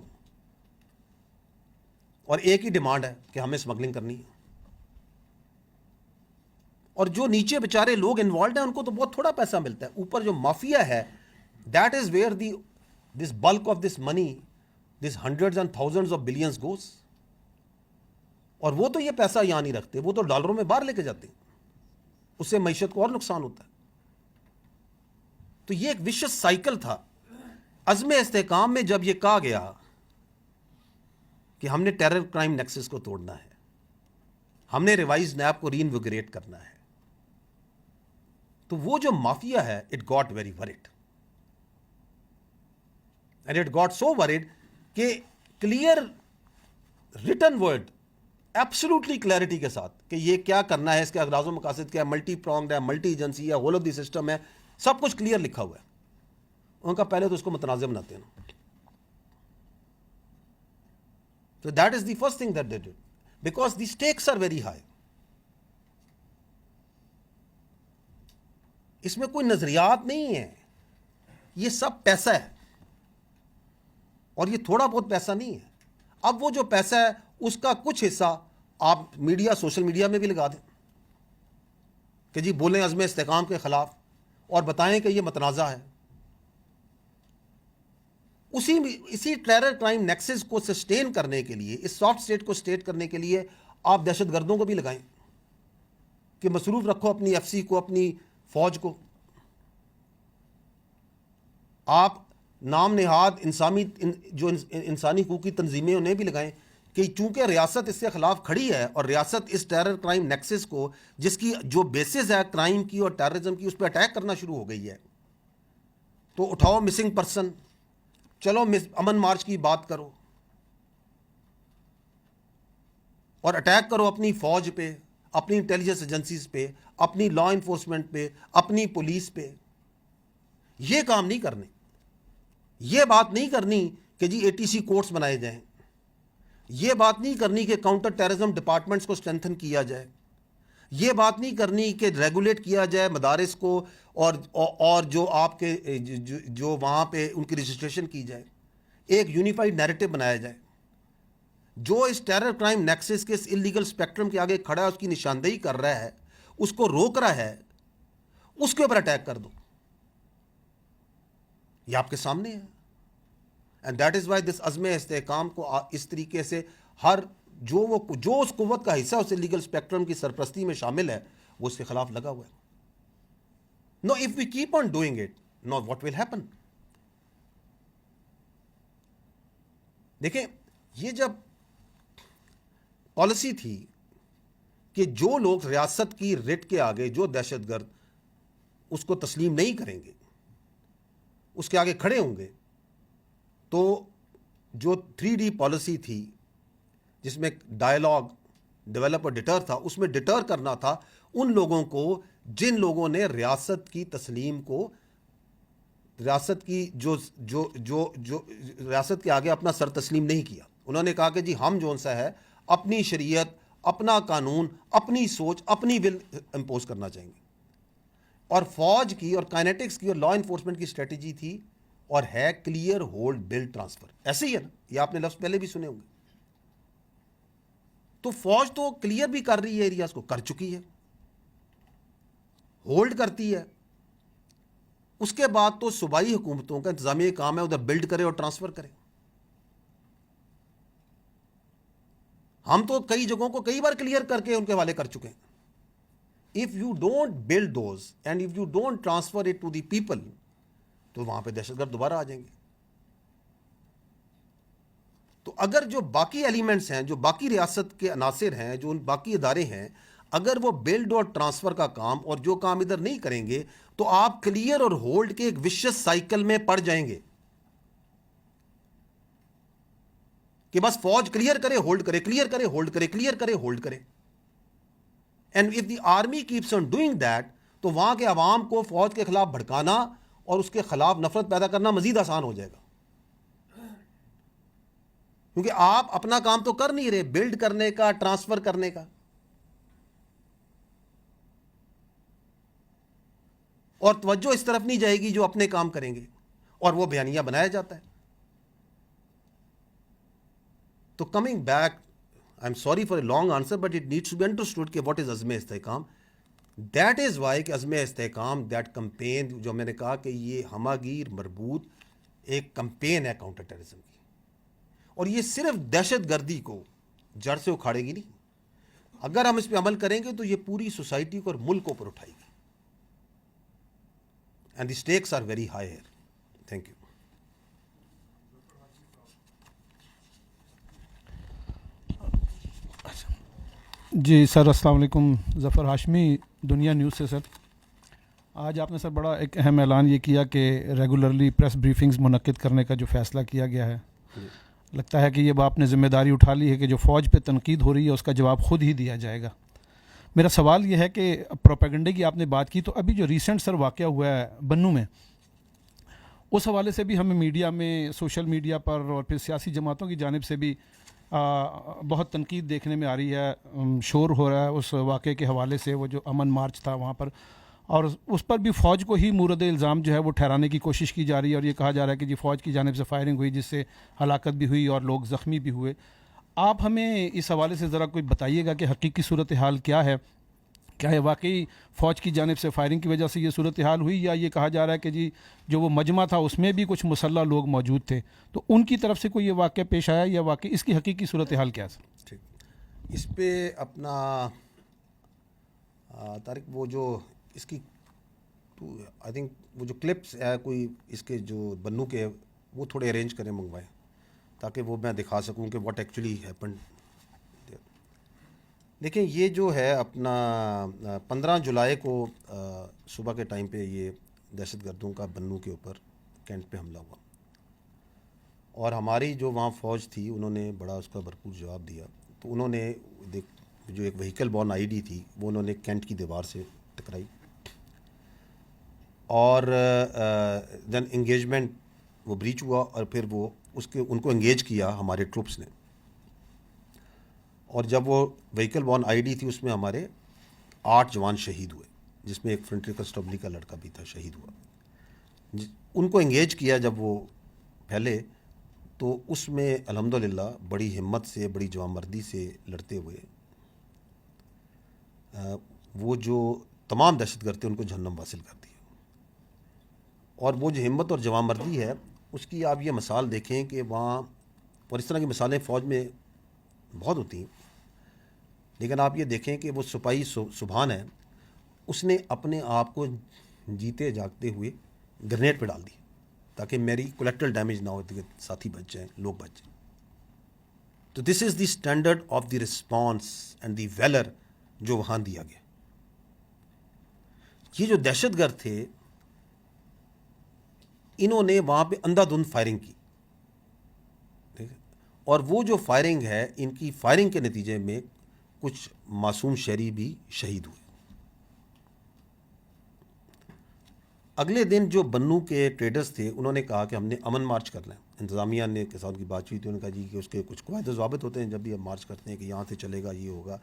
اور ایک ہی ڈیمانڈ ہے کہ ہمیں اسمگلنگ کرنی ہے. اور جو نیچے بیچارے لوگ انوالوڈ ہیں ان کو تو بہت تھوڑا پیسہ ملتا ہے. اوپر جو مافیا ہے, that is where this bulk of this money, this hundreds and thousands of billions goes. اور وہ تو یہ پیسہ یہاں نہیں رکھتے, وہ تو ڈالروں میں باہر لے کے جاتے ہیں. اس سے معیشت کو اور نقصان ہوتا ہے. تو یہ ایک وشس سائیکل تھا. عزم استحکام میں جب یہ کہا گیا کہ ہم نے ٹیرر کرائم نیکسس کو توڑنا ہے, ہم نے ریوائز نیب کو ری انویگریٹ کرنا ہے, تو وہ جو مافیا ہے, it got very word. And it got so word کہ clear written word, absolutely clarity کے ساتھ کہ یہ کیا کرنا ہے, اس کے اغراض و مقاصد کیا ہے, ملٹی پرونگڈ ہے, ملٹی ایجنسی ہے, ہول آف دی سسٹم ہے, سب کچھ کلیئر لکھا ہوا ہے. ان کا پہلے تو اس کو متنازع بناتے ہیں. So that is the first thing that they did, because the stakes are very high. اس میں کوئی نظریات نہیں ہے, یہ سب پیسہ ہے, اور یہ تھوڑا بہت پیسہ نہیں ہے. اب وہ جو پیسہ ہے اس کا کچھ حصہ آپ میڈیا, سوشل میڈیا میں بھی لگا دیں کہ جی بولیں عزم استحکام کے خلاف, اور بتائیں کہ یہ متنازع ہے. اسی ٹیرر کرائم نیکسس کو سسٹین کرنے کے لیے, اس سافٹ اسٹیٹ کو سسٹین کرنے کے لیے آپ دہشت گردوں کو بھی لگائیں کہ مصروف رکھو اپنی ایف سی کو, اپنی فوج کو. آپ نام نہاد جو انسانی حقوق کی تنظیمیں انہیں بھی لگائیں کہ چونکہ ریاست اس کے خلاف کھڑی ہے, اور ریاست اس ٹیرر کرائم نیکسس کو, جس کی جو بیسز ہے کرائم کی اور ٹیررزم کی, اس پہ اٹیک کرنا شروع ہو گئی ہے, تو اٹھاؤ مسنگ پرسن, چلو امن مارچ کی بات کرو, اور اٹیک کرو اپنی فوج پہ, اپنی انٹیلیجنس ایجنسیز پہ, اپنی لا انفورسمنٹ پہ, اپنی پولیس پہ. یہ کام نہیں کرنے. یہ بات نہیں کرنی کہ جی اے ٹی سی کورٹس بنائے جائیں. یہ بات نہیں کرنی کہ کاؤنٹر ٹیررزم ڈپارٹمنٹس کو اسٹرینتھن کیا جائے. یہ بات نہیں کرنی کہ ریگولیٹ کیا جائے مدارس کو, اور جو آپ کے جو وہاں پہ ان کی رجسٹریشن کی جائے. ایک یونیفائڈ نیریٹو بنایا جائے. جو اس ٹیرر کرائم نیکسس کے اس انلیگل اسپیکٹرم کے آگے کھڑا ہے, اس کی نشاندہی کر رہا ہے, اس کو روک رہا ہے, اس کے اوپر اٹیک کر دو. یہ آپ کے سامنے ہے. And that is why this عزم استحکام کو اس طریقے سے ہر جو اس قوت کا حصہ اس انلیگل اسپیکٹرم کی سرپرستی میں شامل ہے, وہ اس کے خلاف لگا ہوا ہے. No, if we keep on doing it, no what will happen. دیکھیں, یہ جب پالیسی تھی کہ جو لوگ ریاست کی ریٹ کے آگے, جو دہشت گرد اس کو تسلیم نہیں کریں گے, اس کے آگے کھڑے ہوں گے, تو جو 3D پالیسی تھی جس میں ڈائلاگ, ڈیولپ اور ڈیٹر تھا, اس میں ڈیٹر کرنا تھا ان لوگوں کو جن لوگوں نے ریاست کی تسلیم کو, ریاست کی جو ریاست کے آگے اپنا سر تسلیم نہیں کیا. انہوں نے کہا کہ جی ہم جو سا ہے اپنی شریعت, اپنا قانون, اپنی سوچ, اپنی ول امپوز کرنا چاہیں گے. اور فوج کی اور کائنیٹکس کی اور لا انفورسمنٹ کی اسٹریٹجی تھی اور ہے کلیئر ہولڈ بلڈ ٹرانسفر. ایسے ہی ہے نا, یہ آپ نے لفظ پہلے بھی سنے ہوں گے. تو فوج تو کلیئر بھی کر رہی ہے, ایریاز کو کر چکی ہے, ہولڈ کرتی ہے. اس کے بعد تو صوبائی حکومتوں کا انتظامی کام ہے ادھر بلڈ کرے اور ٹرانسفر کرے. ہم تو کئی جگہوں کو کئی بار کلیئر کر کے ان کے حوالے کر چکے ہیں. If you don't build those and if you don't transfer it to the people, تو وہاں پہ دہشت گرد دوبارہ آ جائیں گے. تو اگر جو باقی ایلیمنٹس ہیں, جو باقی ریاست کے عناصر ہیں, جو ان باقی ادارے ہیں, اگر وہ بلڈ اور ٹرانسفر کا کام اور جو کام ادھر نہیں کریں گے, تو آپ کلیئر اور ہولڈ کے ایک وشس سائیکل میں پڑ جائیں گے کہ بس فوج کلیئر کرے ہولڈ کرے, کلیئر کرے ہولڈ کرے, کلیئر کرے ہولڈ کرے. And if the army keeps on doing that, تو وہاں کے عوام کو فوج کے خلاف بھڑکانا اور اس کے خلاف نفرت پیدا کرنا مزید آسان ہو جائے گا, کیونکہ آپ اپنا کام تو کر نہیں رہے بلڈ کرنے کا, ٹرانسفر کرنے کا, اور توجہ اس طرف نہیں جائے گی جو اپنے کام کریں گے, اور وہ بیانیہ بنایا جاتا ہے. تو coming back, I'm sorry for a long answer but it needs to be understood کہ what is Azm Istehkam. That is why کہ عزم استحکام, دیٹ کمپین, جو میں نے کہا کہ یہ ہماگیر مربوط ایک کمپین ہے کاؤنٹر ٹیررزم کی, اور یہ صرف دہشت گردی کو جڑ سے اکھاڑے گی نہیں. اگر ہم اس پہ عمل کریں گے تو یہ پوری سوسائٹی کو اور ملک کو پر اٹھائے گی. And the stakes are very high here. Thank you. جی سر, السلام علیکم. ظفر ہاشمی, دنیا نیوز سے. سر, آج آپ نے سر بڑا ایک اہم اعلان یہ کیا کہ ریگولرلی پریس بریفنگز منعقد کرنے کا جو فیصلہ کیا گیا ہے, لگتا ہے کہ یہ آپ نے ذمہ داری اٹھا لی ہے کہ جو فوج پہ تنقید ہو رہی ہے اس کا جواب خود ہی دیا جائے گا. میرا سوال یہ ہے کہ پروپیگنڈے کی آپ نے بات کی, تو ابھی جو ریسنٹ سر واقعہ ہوا ہے بنوں میں, اس حوالے سے بھی ہمیں میڈیا میں, سوشل میڈیا پر اور پھر سیاسی جماعتوں کی جانب سے بھی بہت تنقید دیکھنے میں آ رہی ہے, شور ہو رہا ہے اس واقعے کے حوالے سے. وہ جو امن مارچ تھا وہاں پر, اور اس پر بھی فوج کو ہی مورد الزام جو ہے وہ ٹھہرانے کی کوشش کی جا رہی ہے, اور یہ کہا جا رہا ہے کہ جی فوج کی جانب سے فائرنگ ہوئی جس سے ہلاکت بھی ہوئی اور لوگ زخمی بھی ہوئے. آپ ہمیں اس حوالے سے ذرا کوئی بتائیے گا کہ حقیقی صورتحال کیا ہے. کیا یہ واقعی فوج کی جانب سے فائرنگ کی وجہ سے یہ صورتحال ہوئی, یا یہ کہا جا رہا ہے کہ جی جو وہ مجمع تھا اس میں بھی کچھ مسلح لوگ موجود تھے, تو ان کی طرف سے کوئی یہ واقعہ پیش آیا, یا واقعی اس کی حقیقی صورتحال کیا ہے؟ ٹھیک, اس پہ اپنا طارق, وہ جو اس کی آئی تھنک وہ جو کلپس ہے کوئی اس کے جو بنو کے, وہ تھوڑے ارینج کریں, منگوائیں, تاکہ وہ میں دکھا سکوں کہ واٹ ایکچولی ہیپنڈ. دیکھیں, یہ جو ہے اپنا 15 جولائی کو صبح کے ٹائم پہ یہ دہشت گردوں کا بنو کے اوپر کینٹ پہ حملہ ہوا, اور ہماری جو وہاں فوج تھی انہوں نے بڑا اس کا بھرپور جواب دیا. تو انہوں نے جو ایک وہیکل بورن آئی ڈی تھی وہ انہوں نے کینٹ کی دیوار سے ٹکرائی, اور دین انگیجمنٹ وہ بریچ ہوا, اور پھر وہ ان کو انگیج کیا ہمارے ٹروپس نے. اور جب وہ وہیکل بورن آئی ڈی تھی اس میں ہمارے 8 جوان شہید ہوئے, جس میں ایک فرنٹری کنسٹیبلی کا لڑکا بھی تھا, شہید ہوا. ان کو انگیج کیا جب وہ پھیلے, تو اس میں الحمدللہ بڑی ہمت سے, بڑی جوان مردی سے لڑتے ہوئے وہ جو تمام دہشت گرد تھے ان کو جہنم واصل کر دیا. اور وہ جو ہمت اور جوان مردی ہے اس کی آپ یہ مثال دیکھیں کہ وہاں, اور اس طرح کی مثالیں فوج میں بہت ہوتی ہیں, لیکن آپ یہ دیکھیں کہ وہ سپاہی سبحان ہے, اس نے اپنے آپ کو جیتے جاگتے ہوئے گرنیڈ پہ ڈال دی تاکہ میری کولیکٹرل ڈیمیج نہ ہو, کہ ساتھی بچ جائیں, لوگ بچ جائیں. تو this is the standard of the response and the valour جو وہاں دیا گیا. یہ جو دہشت گرد تھے انہوں نے وہاں پہ اندھا دھند فائرنگ کی, اور وہ جو فائرنگ ہے, ان کی فائرنگ کے نتیجے میں کچھ معصوم شہری بھی شہید ہوئے. اگلے دن جو بنو کے ٹریڈرز تھے انہوں نے کہا کہ ہم نے امن مارچ کرنا ہے. انتظامیہ نے کے ساتھ کی بات ہوئی تھی, انہوں نے کہا جی کہ اس کے کچھ قواعد و ضوابط ہوتے ہیں جب بھی ہم مارچ کرتے ہیں کہ یہاں سے چلے گا, یہ ہوگا,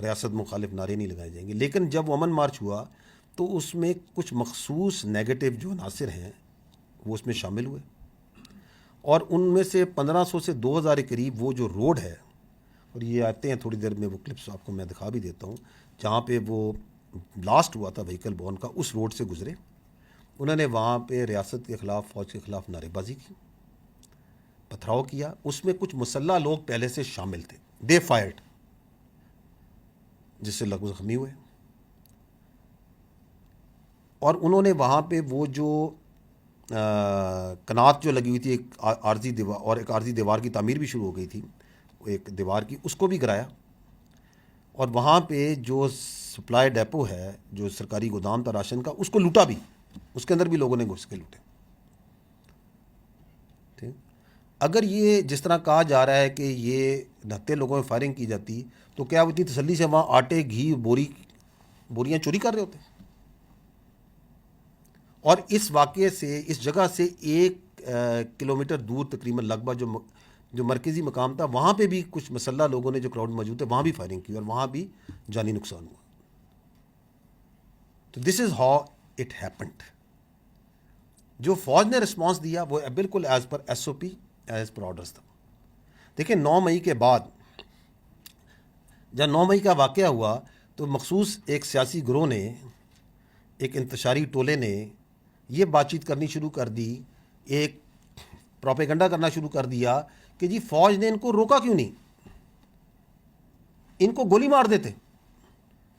ریاست مخالف نعرے نہیں لگائے جائیں گے. لیکن جب وہ امن مارچ ہوا تو اس میں کچھ مخصوص نیگیٹو جو عناصر ہیں وہ اس میں شامل ہوئے, اور ان میں سے 1500 سے 2000 کے قریب وہ جو روڈ ہے, اور یہ آتے ہیں تھوڑی دیر میں, وہ کلپس آپ کو میں دکھا بھی دیتا ہوں, جہاں پہ وہ بلاسٹ ہوا تھا وہیکل بورن کا, اس روڈ سے گزرے. انہوں نے وہاں پہ ریاست کے خلاف, فوج کے خلاف نعرے بازی کی, پتھراؤ کیا. اس میں کچھ مسلح لوگ پہلے سے شامل تھے, دے فائرڈ, جس سے لوگ زخمی ہوئے. اور انہوں نے وہاں پہ وہ جو کنات جو لگی ہوئی تھی, ایک عارضی دیوار, اور ایک عارضی دیوار کی تعمیر بھی شروع ہو گئی تھی ایک دیوار کی, اس کو بھی گرایا. اور وہاں پہ جو سپلائی ڈیپو ہے, جو سرکاری گودام تھا راشن کا, اس کو لوٹا بھی, اس کے اندر بھی لوگوں نے گھس کے لوٹے. ٹھیک, اگر یہ جس طرح کہا جا رہا ہے کہ یہ 69 لوگوں میں فائرنگ کی جاتی, تو کیا وہ اتنی تسلی سے وہاں آٹے, گھی, بوریاں چوری کر رہے ہوتے؟ اور اس واقعے سے, اس جگہ سے 1 کلومیٹر دور تقریباً لگ بھگ جو مرکزی مقام تھا, وہاں پہ بھی کچھ مسلح لوگوں نے جو کراؤڈ موجود تھے وہاں بھی فائرنگ کی, اور وہاں بھی جانی نقصان ہوا. تو this is how it happened. جو فوج نے رسپانس دیا وہ بالکل ایز پر ایس او پی, ایز پر آرڈرز تھا. دیکھیں 9 مئی کے بعد, جب 9 مئی کا واقعہ ہوا, تو مخصوص ایک سیاسی گروہ نے, ایک انتشاری ٹولے نے یہ بات چیت کرنی شروع کر دی, ایک پروپیگنڈا کرنا شروع کر دیا کہ جی فوج نے ان کو روکا کیوں نہیں, ان کو گولی مار دیتے.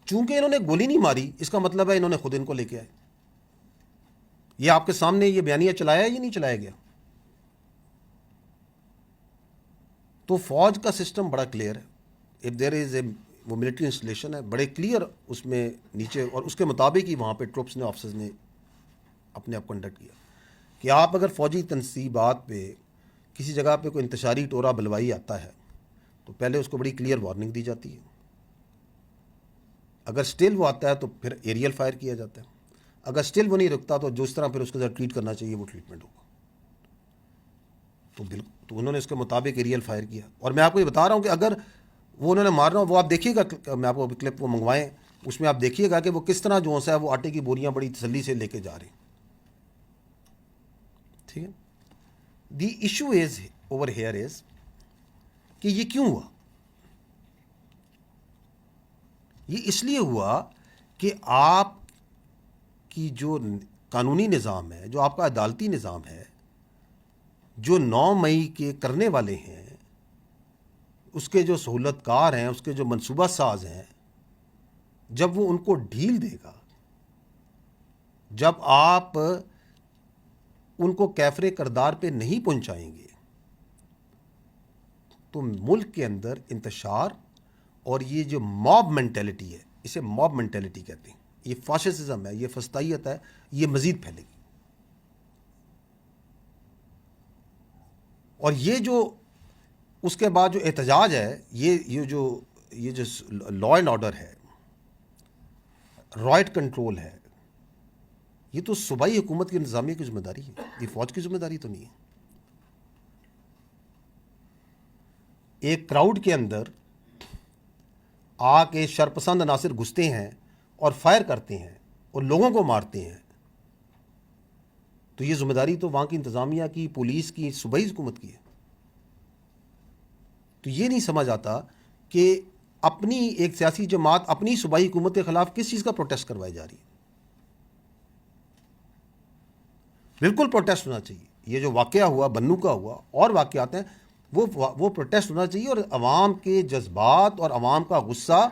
چونکہ انہوں نے گولی نہیں ماری, اس کا مطلب ہے انہوں نے خود ان کو لے کے آئے. یہ آپ کے سامنے یہ بیانیہ چلایا ہے یا نہیں چلایا گیا؟ تو فوج کا سسٹم بڑا کلیئر ہے. اف دیر از اے, وہ ملٹری انسٹالیشن ہے, بڑے کلیئر اس میں نیچے, اور اس کے مطابق ہی وہاں پہ ٹروپس نے, آفیسرز نے اپنے آپ کنڈکٹ کیا کہ آپ اگر فوجی تنصیبات پہ کسی جگہ پہ کوئی انتشاری ٹورا بلوائی آتا ہے تو پہلے اس کو بڑی کلیئر وارننگ دی جاتی ہے. اگر سٹل وہ آتا ہے تو پھر ایریل فائر کیا جاتا ہے. اگر سٹل وہ نہیں رکتا تو جس طرح پھر اس کے ساتھ ٹریٹ کرنا چاہیے وہ ٹریٹمنٹ ہوگا. تو انہوں نے اس کے مطابق ایریل فائر کیا. اور میں آپ کو یہ بتا رہا ہوں کہ اگر وہ انہوں نے مارنا, وہ آپ دیکھیے گا, میں آپ کو کلپ وہ منگوائیں, اس میں آپ دیکھیے گا کہ وہ کس طرح جو ہے وہ آٹے کی بوریاں بڑی تسلی سے لے کے جا رہے ہیں. ٹھیک ہے. The issue is over here is کہ یہ کیوں ہوا. یہ اس لیے ہوا کہ آپ کی جو قانونی نظام ہے, جو آپ کا عدالتی نظام ہے, جو 9 مئی کے کرنے والے ہیں, اس کے جو سہولت کار ہیں, اس کے جو منصوبہ ساز ہیں, جب وہ ان کو ڈھیل دے گا, جب آپ ان کو کیفر کردار پہ نہیں پہنچائیں گے, تو ملک کے اندر انتشار اور یہ جو موب مینٹیلٹی ہے, اسے موب مینٹیلٹی کہتے ہیں, یہ فاشسزم ہے, یہ فسطائیت ہے, یہ مزید پھیلے گی. اور یہ جو اس کے بعد جو احتجاج ہے, یہ جو لا اینڈ آرڈر ہے, رائٹ کنٹرول ہے, یہ تو صوبائی حکومت کی انتظامیہ کی ذمہ داری ہے, یہ فوج کی ذمہ داری تو نہیں ہے. ایک کراؤڈ کے اندر آ کے شرپسند عناصر گھستے ہیں اور فائر کرتے ہیں اور لوگوں کو مارتے ہیں, تو یہ ذمہ داری تو وہاں کی انتظامیہ کی, پولیس کی, صوبائی حکومت کی ہے. تو یہ نہیں سمجھ آتا کہ اپنی ایک سیاسی جماعت اپنی صوبائی حکومت کے خلاف کس چیز کا پروٹیسٹ کروائی جا رہی ہے. بالکل پروٹیسٹ ہونا چاہیے. یہ جو واقعہ ہوا, بنو کا ہوا, اور واقعات ہیں, وہ پروٹیسٹ ہونا چاہیے, اور عوام کے جذبات اور عوام کا غصہ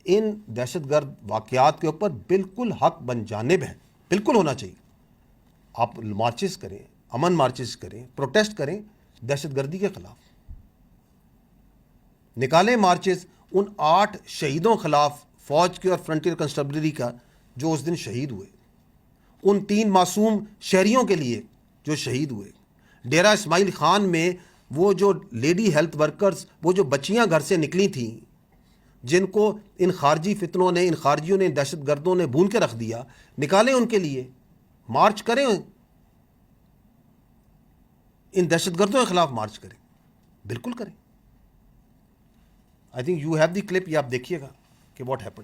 ان دہشت گرد واقعات کے اوپر بالکل حق بن جانب ہے, بالکل ہونا چاہیے. آپ مارچز کریں, امن مارچز کریں, پروٹیسٹ کریں دہشت گردی کے خلاف, نکالیں مارچز ان 8 شہیدوں خلاف, فوج کے اور فرنٹیئر کنسٹیبلری کا, جو اس دن شہید ہوئے, ان 3 معصوم شہریوں کے لیے جو شہید ہوئے. ڈیرہ اسماعیل خان میں وہ جو لیڈی ہیلتھ ورکرز, وہ جو بچیاں گھر سے نکلی تھیں, جن کو ان خارجی فتنوں نے, ان خارجیوں نے, دہشت گردوں نے بھون کے رکھ دیا, نکالیں ان کے لیے, مارچ کریں, ان دہشت گردوں کے خلاف مارچ کریں, بالکل کریں. I think you have the clip, یہ آپ دیکھیے گا کہ واٹ ہیپن.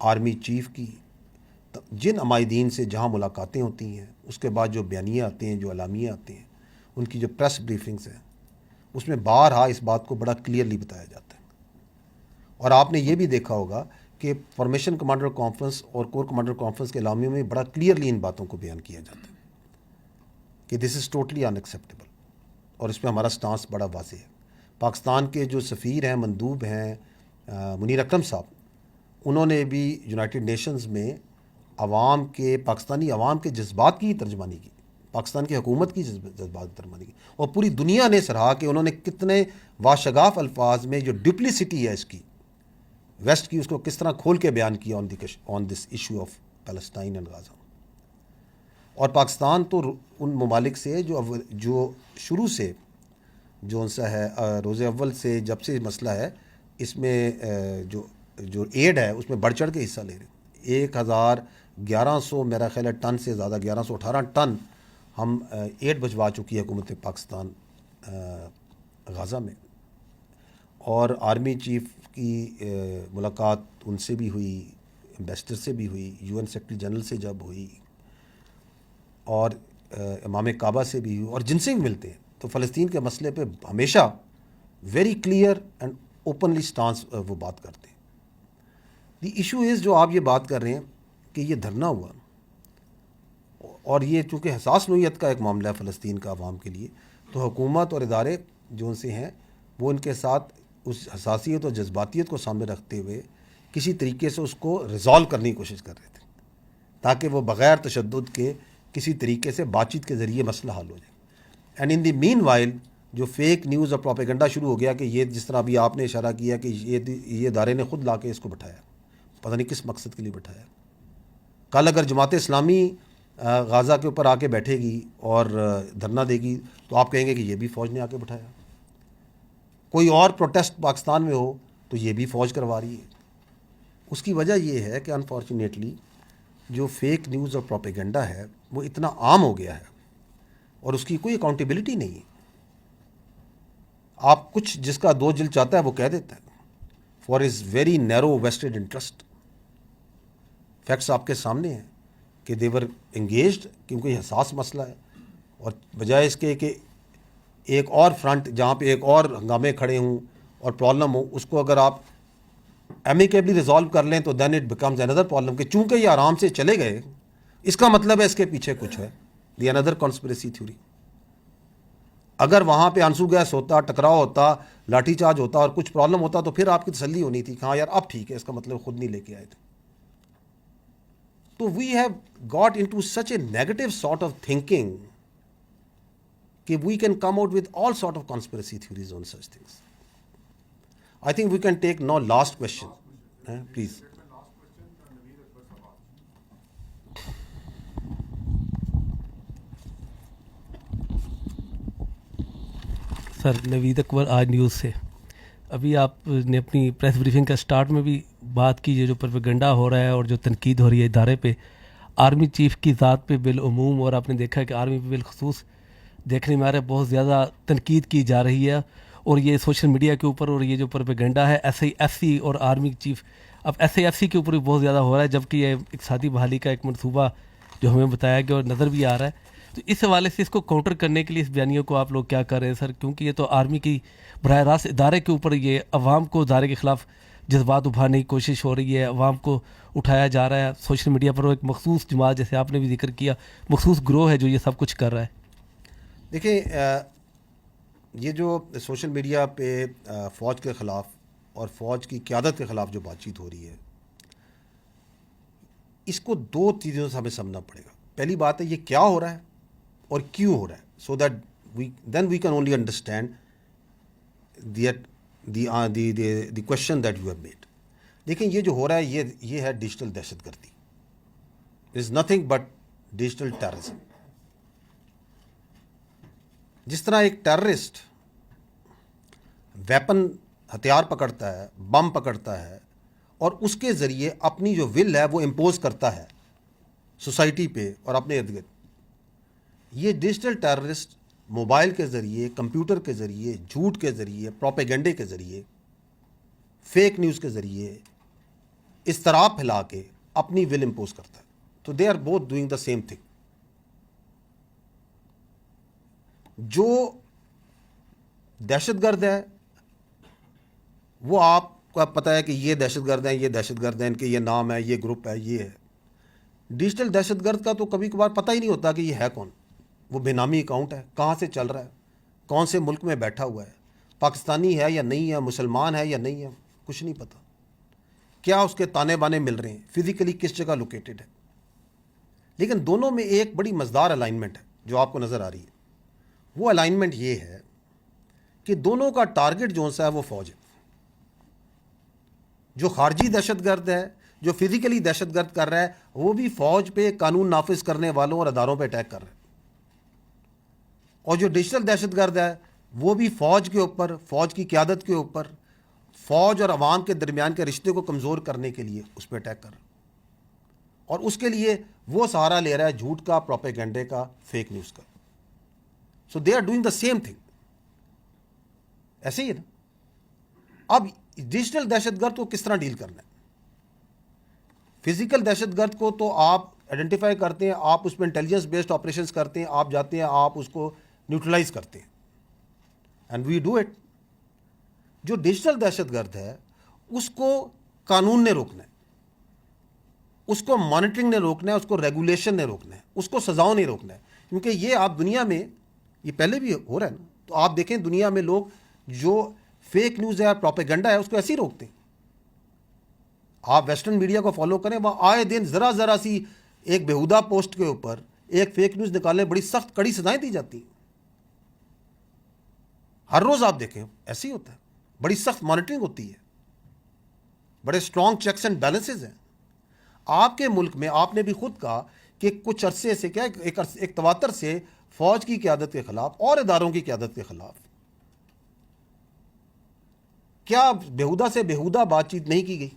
آرمی چیف کی جن عمائدین سے جہاں ملاقاتیں ہوتی ہیں، اس کے بعد جو بیانیے آتے ہیں، جو اعلامیے آتے ہیں، ان کی جو پریس بریفنگز ہیں، اس میں بارہا اس بات کو بڑا کلیئرلی بتایا جاتا ہے. اور آپ نے یہ بھی دیکھا ہوگا کہ فارمیشن کمانڈر کانفرنس اور کور کمانڈر کانفرنس کے اعلامیوں میں بڑا کلیئرلی ان باتوں کو بیان کیا جاتا ہے کہ دس از ٹوٹلی ان ایکسیپٹیبل، اور اس پہ ہمارا سٹانس بڑا واضح ہے. پاکستان کے جو سفیر ہیں، مندوب ہیں، منیر اکرم صاحب، انہوں نے بھی یونائٹڈ نیشنز میں پاکستانی عوام کے جذبات کی ترجمانی کی، پاکستان کی حکومت کی جذبات کی ترجمانی کی، اور پوری دنیا نے سراہا کہ انہوں نے کتنے واشگاف الفاظ میں جو ڈپلیسٹی ہے اس کی ویسٹ کی، اس کو کس طرح کھول کے بیان کیا on this issue of Palestine and Gaza. اور پاکستان تو ان ممالک سے جو شروع سے جو ان سے ہے، روز اول سے جب سے مسئلہ ہے، اس میں جو ایڈ ہے اس میں بڑھ چڑھ کے حصہ لے رہے ہیں. 1100 میرا خیال ہے ٹن سے زیادہ، 1118 ٹن ہم ایڈ بھجوا چکی ہے حکومت پاکستان غازہ میں. اور آرمی چیف کی ملاقات ان سے بھی ہوئی، ایمبیسڈر سے بھی ہوئی، یو این سیکرٹری جنرل سے جب ہوئی، اور امام کعبہ سے بھی ہوئی، اور جن سے بھی ملتے ہیں تو فلسطین کے مسئلے پہ ہمیشہ very clear and openly stance وہ بات کرتے ہیں. دی ایشو از، جو آپ یہ بات کر رہے ہیں کہ یہ دھرنا ہوا، اور یہ چونکہ حساس نوعیت کا ایک معاملہ ہے فلسطین کا عوام کے لیے، تو حکومت اور ادارے جو ان سے ہیں وہ ان کے ساتھ اس حساسیت اور جذباتیت کو سامنے رکھتے ہوئے کسی طریقے سے اس کو ریزالو کرنے کی کوشش کر رہے تھے، تاکہ وہ بغیر تشدد کے کسی طریقے سے بات چیت کے ذریعے مسئلہ حل ہو جائے. And in the meanwhile جو فیک نیوز اور پروپیگنڈا شروع ہو گیا کہ یہ، جس طرح ابھی آپ نے اشارہ کیا کہ یہ ادارے نے خود لا کے اس کو بٹھایا، پتہ نہیں کس مقصد کے لیے بٹھایا. کل اگر جماعت اسلامی غازہ کے اوپر آ کے بیٹھے گی اور دھرنا دے گی تو آپ کہیں گے کہ یہ بھی فوج نے آ کے بٹھایا. کوئی اور پروٹیسٹ پاکستان میں ہو تو یہ بھی فوج کروا رہی ہے. اس کی وجہ یہ ہے کہ انفارچونیٹلی جو فیک نیوز اور پروپیگنڈا ہے وہ اتنا عام ہو گیا ہے، اور اس کی کوئی اکاؤنٹیبلٹی نہیں ہے. آپ کچھ جس کا دو دل چاہتا ہے وہ کہہ دیتا ہے for us very narrow vested interest. Facts آپ کے سامنے ہیں کہ دیور انگیجڈ، کیونکہ یہ حساس مسئلہ ہے، اور بجائے اس کے کہ ایک اور فرنٹ جہاں پہ ایک اور ہنگامے کھڑے ہوں اور پرابلم ہو، اس کو اگر آپ ایمیکیبلی ریزالو کر لیں تو دین اٹ بیکمز اندر پرابلم، کہ چونکہ یہ آرام سے چلے گئے اس کا مطلب ہے اس کے پیچھے کچھ ہے، دی اندر کانسپریسی تھیوری. اگر وہاں پہ آنسو گیس ہوتا، ٹکراؤ ہوتا، لاٹھی چارج ہوتا اور کچھ پرابلم ہوتا تو پھر آپ کی تسلی ہونی تھی کہ ہاں یار اب ٹھیک ہے، اس کا مطلب خود نہیں لے کے آئے تھے. تو we have got in to such a negative sort of thinking کہ we can come out with all sort of conspiracy theories on such things. I think we can take now last question please. سر، نوید اکبر آج نیوز سے. ابھی آپ نے اپنی پریس بریفنگ کا سٹارٹ میں بھی بات کی، جو پروپیگنڈا ہو رہا ہے اور جو تنقید ہو رہی ہے ادارے پہ، آرمی چیف کی ذات پہ بالعموم، اور آپ نے دیکھا کہ آرمی پہ بالخصوص دیکھنے میں آ رہا ہے بہت زیادہ تنقید کی جا رہی ہے. اور یہ سوشل میڈیا کے اوپر، اور یہ جو پروپیگنڈا ہے ایس آئی ایف سی اور آرمی چیف، اب ایس آئی ایف سی کے اوپر بھی بہت زیادہ ہو رہا ہے، جبکہ یہ اقتصادی بحالی کا ایک منصوبہ جو ہمیں بتایا گیا اور نظر بھی آ رہا ہے. تو اس حوالے سے اس کو کاؤنٹر کرنے کے لیے اس بیانیے کو آپ لوگ کیا کر رہے ہیں سر؟ کیونکہ یہ تو آرمی کی براہ راست ادارے کے اوپر، یہ عوام کو ادارے کے خلاف جذبات ابھارنے کی کوشش ہو رہی ہے، عوام کو اٹھایا جا رہا ہے سوشل میڈیا پر. ایک مخصوص جماعت، جیسے آپ نے بھی ذکر کیا، مخصوص گروہ ہے جو یہ سب کچھ کر رہا ہے. دیکھیں، یہ جو سوشل میڈیا پہ فوج کے خلاف اور فوج کی قیادت کے خلاف جو بات چیت ہو رہی ہے، اس کو دو چیزوں سے ہمیں سمجھنا پڑے گا. پہلی بات ہے یہ کیا ہو رہا ہے اور کیوں ہو رہا ہے، so that then we can only understand the question that you have made. دیکھیں، یہ جو ہو رہا ہے یہ ہے ڈیجیٹل دہشت گردی. Is nothing but digital terrorism. جس طرح ایک ٹیررسٹ ویپن، ہتھیار پکڑتا ہے، بم پکڑتا ہے، اور اس کے ذریعے اپنی جو ول ہے وہ امپوز کرتا ہے سوسائٹی پہ اور اپنے ارد گرد، یہ ڈیجیٹل ٹیررسٹ موبائل کے ذریعے، کمپیوٹر کے ذریعے، جھوٹ کے ذریعے، پروپیگنڈے کے ذریعے، فیک نیوز کے ذریعے اضطراب پھیلا کے اپنی ول امپوز کرتا ہے. تو they are both doing the same thing. جو دہشت گرد ہے وہ آپ کو پتہ ہے کہ یہ دہشت گرد ہیں، یہ دہشت گرد ہیں، ان کے یہ نام ہے، یہ گروپ ہے، یہ ہے. ڈیجیٹل دہشت گرد کا تو کبھی کبھار پتہ ہی نہیں ہوتا کہ یہ ہے کون. وہ بے نامی اکاؤنٹ ہے، کہاں سے چل رہا ہے، کون سے ملک میں بیٹھا ہوا ہے، پاکستانی ہے یا نہیں ہے، مسلمان ہے یا نہیں ہے، کچھ نہیں پتہ. کیا اس کے تانے بانے مل رہے ہیں، فزیکلی کس جگہ لوکیٹڈ ہے. لیکن دونوں میں ایک بڑی مزدار الائنمنٹ ہے جو آپ کو نظر آ رہی ہے. وہ الائنمنٹ یہ ہے کہ دونوں کا ٹارگٹ جو سا ہے وہ فوج ہے. جو خارجی دہشت گرد ہے، جو فزیکلی دہشت گرد کر رہا ہے، وہ بھی فوج پہ، قانون نافذ کرنے والوں اور اداروں پہ اٹیک کر رہا ہے. اور جو ڈیجیٹل دہشت گرد ہے وہ بھی فوج کے اوپر، فوج کی قیادت کے اوپر، فوج اور عوام کے درمیان کے رشتے کو کمزور کرنے کے لیے اس پہ اٹیک کر رہا ہے. اور اس کے لیے وہ سہارا لے رہا ہے جھوٹ کا، پروپیگنڈے کا، فیک نیوز کا. So they are doing the same thing. ایسے ہی ہے نا. اب ڈیجیٹل دہشت گرد کو کس طرح ڈیل کرنا ہے؟ فزیکل دہشت گرد کو تو آپ آئیڈینٹیفائی کرتے ہیں، آپ اس پہ انٹیلیجنس بیسڈ آپریشنز کرتے ہیں، آپ جاتے ہیں، آپ اس کو نیوٹرلائز کرتے ہیں. And we do it. جو ڈیجیٹل دہشت گرد ہے اس کو قانون نے روکنا ہے، اس کو مانیٹرنگ نے روکنا ہے، اس کو ریگولیشن نے روکنا ہے، اس کو سزاؤں نے روکنا ہے. کیونکہ یہ آپ دنیا میں، یہ پہلے بھی ہو رہا ہے نا. تو آپ دیکھیں دنیا میں لوگ جو فیک نیوز ہے، پروپیگنڈا ہے، اس کو ایسے ہی روکتے ہیں. آپ ویسٹرن میڈیا کو فالو کریں، وہاں آئے دن ذرا سی ایک بیہودہ پوسٹ کے اوپر ایک فیک نیوز نکالنے بڑی سخت کڑی سزائیں دی جاتی ہیں. ہر روز آپ دیکھیں ایسے ہی ہوتا ہے. بڑی سخت مانیٹرنگ ہوتی ہے، بڑے اسٹرانگ چیکس اینڈ بیلنسز ہیں. آپ کے ملک میں آپ نے بھی خود کہا کہ کچھ عرصے سے کیا ایک تواتر سے فوج کی قیادت کے خلاف اور اداروں کی قیادت کے خلاف کیا بیہودہ سے بیہودہ بات چیت نہیں کی گئی؟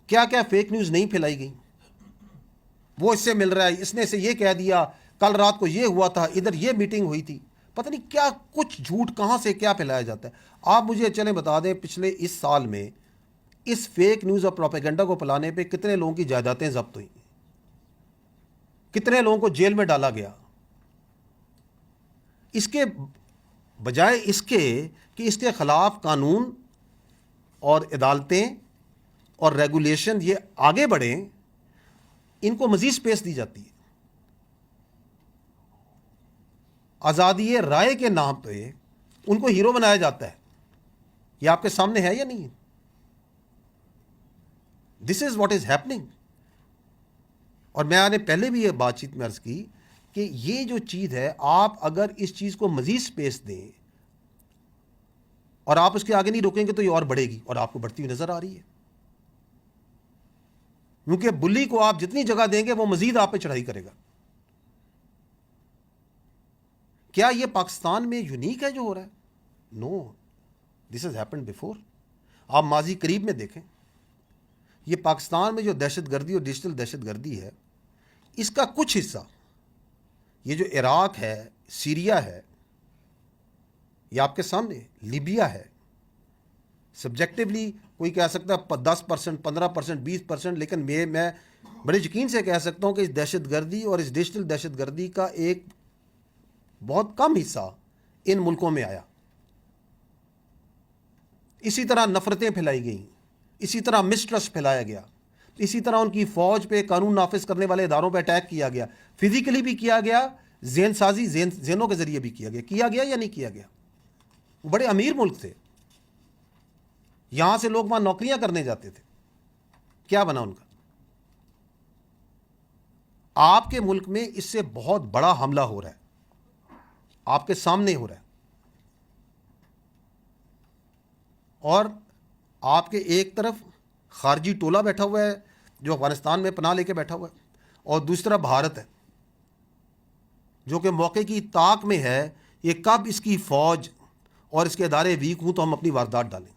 کیا کیا فیک نیوز نہیں پھیلائی گئی؟ وہ اس سے مل رہا ہے، اس نے اسے یہ کہہ دیا، کل رات کو یہ ہوا تھا، ادھر یہ میٹنگ ہوئی تھی. پتہ نہیں کیا کچھ جھوٹ کہاں سے کیا پھیلایا جاتا ہے. آپ مجھے چلیں بتا دیں پچھلے اس سال میں اس فیک نیوز اور پروپیگنڈا کو پھیلانے پہ کتنے لوگوں کی جائیدادیں ضبط ہوئیں، کتنے لوگوں کو جیل میں ڈالا گیا. اس کے بجائے اس کے کہ اس کے خلاف قانون اور عدالتیں اور ریگولیشن یہ آگے بڑھیں، ان کو مزید سپیس دی جاتی ہے. آزادی رائے کے نام پہ ان کو ہیرو بنایا جاتا ہے. یہ آپ کے سامنے ہے یا نہیں؟ دس از واٹ از ہیپننگ. اور میں نے پہلے بھی یہ بات چیت میں عرض کی کہ یہ جو چیز ہے، آپ اگر اس چیز کو مزید سپیس دیں اور آپ اس کے آگے نہیں روکیں گے تو یہ اور بڑھے گی، اور آپ کو بڑھتی ہوئی نظر آ رہی ہے. کیونکہ بلی کو آپ جتنی جگہ دیں گے وہ مزید آپ پہ چڑھائی کرے گا. کیا یہ پاکستان میں یونیک ہے جو ہو رہا ہے؟ نو، دس ہیز ہیپنڈ بیفور. آپ ماضی قریب میں دیکھیں، یہ پاکستان میں جو دہشت گردی اور ڈیجیٹل دہشت گردی ہے، اس کا کچھ حصہ یہ جو عراق ہے، سیریا ہے، یہ آپ کے سامنے لیبیا ہے. سبجیکٹیولی کوئی کہہ سکتا ہے 10%، 15%، 20%، لیکن میں بڑے یقین سے کہہ سکتا ہوں کہ اس دہشت گردی اور اس ڈیجیٹل دہشت گردی کا ایک بہت کم حصہ ان ملکوں میں آیا. اسی طرح نفرتیں پھیلائی گئیں، اسی طرح مسٹرسٹ پھیلایا گیا، اسی طرح ان کی فوج پہ، قانون نافذ کرنے والے اداروں پہ اٹیک کیا گیا. فزیکلی بھی کیا گیا، ذہن سازی ذہنوں کے ذریعے بھی کیا گیا یا نہیں کیا گیا. وہ بڑے امیر ملک تھے، یہاں سے لوگ وہاں نوکریاں کرنے جاتے تھے. کیا بنا ان کا؟ آپ کے ملک میں اس سے بہت بڑا حملہ ہو رہا ہے، آپ کے سامنے ہو رہا ہے. اور آپ کے ایک طرف خارجی ٹولہ بیٹھا ہوا ہے جو افغانستان میں پناہ لے کے بیٹھا ہوا ہے، اور دوسری طرف بھارت ہے جو کہ موقع کی طاق میں ہے یہ کب اس کی فوج اور اس کے ادارے ویک ہوں تو ہم اپنی واردات ڈالیں.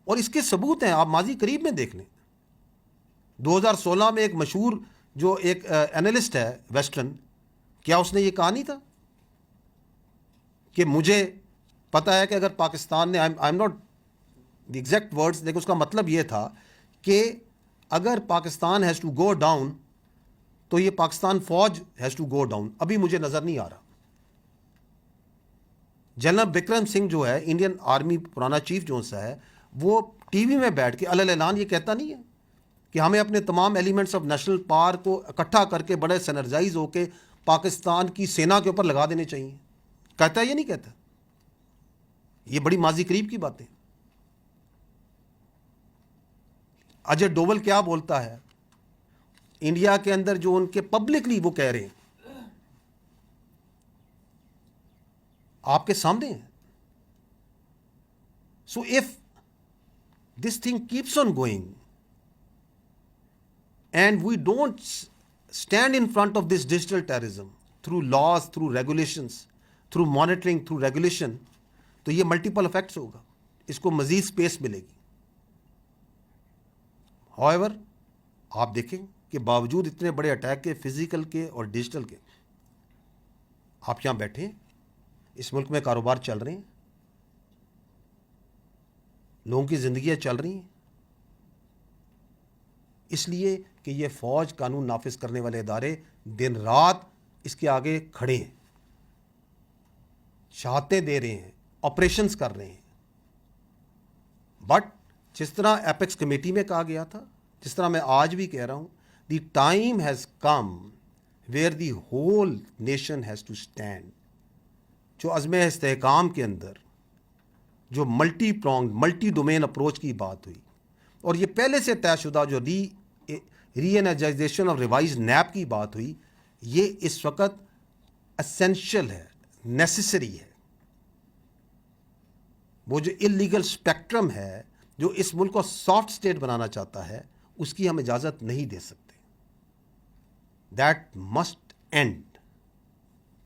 اور اس کے ثبوت ہیں، آپ ماضی قریب میں دیکھ لیں. 2016 میں ایک مشہور جو ایک اینالسٹ ہے ویسٹرن، کیا اس نے یہ کہا نہیں تھا کہ مجھے پتہ ہے کہ اگر پاکستان نے، I'm not the exact words دیکھو, اس کا مطلب یہ تھا کہ اگر Pakistan has to go down تو یہ پاکستان فوج ہیز ٹو گو ڈاؤن. ابھی مجھے نظر نہیں آ رہا. جنرل بکرم سنگھ جو ہے انڈین آرمی پرانا چیف جو سا ہے, وہ ٹی وی میں بیٹھ کے اعلان یہ کہتا نہیں ہے کہ ہمیں اپنے تمام ایلیمنٹس آف نیشنل پاور کو اکٹھا کر کے بڑے سینرجائز ہو کے پاکستان کی سینا کے اوپر لگا دینے چاہیے. کہتا ہے یہ نہیں کہتا. یہ بڑی ماضی قریب کی باتیں. اجے ڈوول کیا بولتا ہے انڈیا کے اندر جو ان کے پبلکلی وہ کہہ رہے ہیں آپ کے سامنے ہیں. So if this thing keeps on going and we don't stand in front of this digital terrorism through laws, through regulations, through monitoring, through regulation, تو یہ ملٹیپل افیکٹس ہوگا. اس کو مزید اسپیس ملے گی. however آپ دیکھیں کہ باوجود اتنے بڑے اٹیک کے, فزیکل کے اور ڈیجیٹل کے, آپ یہاں بیٹھے ہیں, اس ملک میں کاروبار چل رہے ہیں, لوگوں کی زندگیاں چل رہی ہیں, اس لیے کہ یہ فوج قانون نافذ کرنے والے ادارے دن رات اس کے آگے کھڑے ہیں, شہادتیں دے رہے ہیں, آپریشنز کر رہے ہیں. بٹ جس طرح ایپیکس کمیٹی میں کہا گیا تھا, جس طرح میں آج بھی کہہ رہا ہوں, the time has come where the whole nation has to stand. جو عزم استحکام کے اندر جو multi prong, multi domain approach کی بات ہوئی, اور یہ پہلے سے طے شدہ جو ری انرجائزیشن اور ریوائز نیب کی بات ہوئی, یہ اس وقت اسینشل ہے, نیسیسری ہے. وہ جو انلیگل اسپیکٹرم ہے جو اس ملک کو سافٹ اسٹیٹ بنانا چاہتا ہے, اس کی ہم اجازت نہیں دے سکتے. That must and.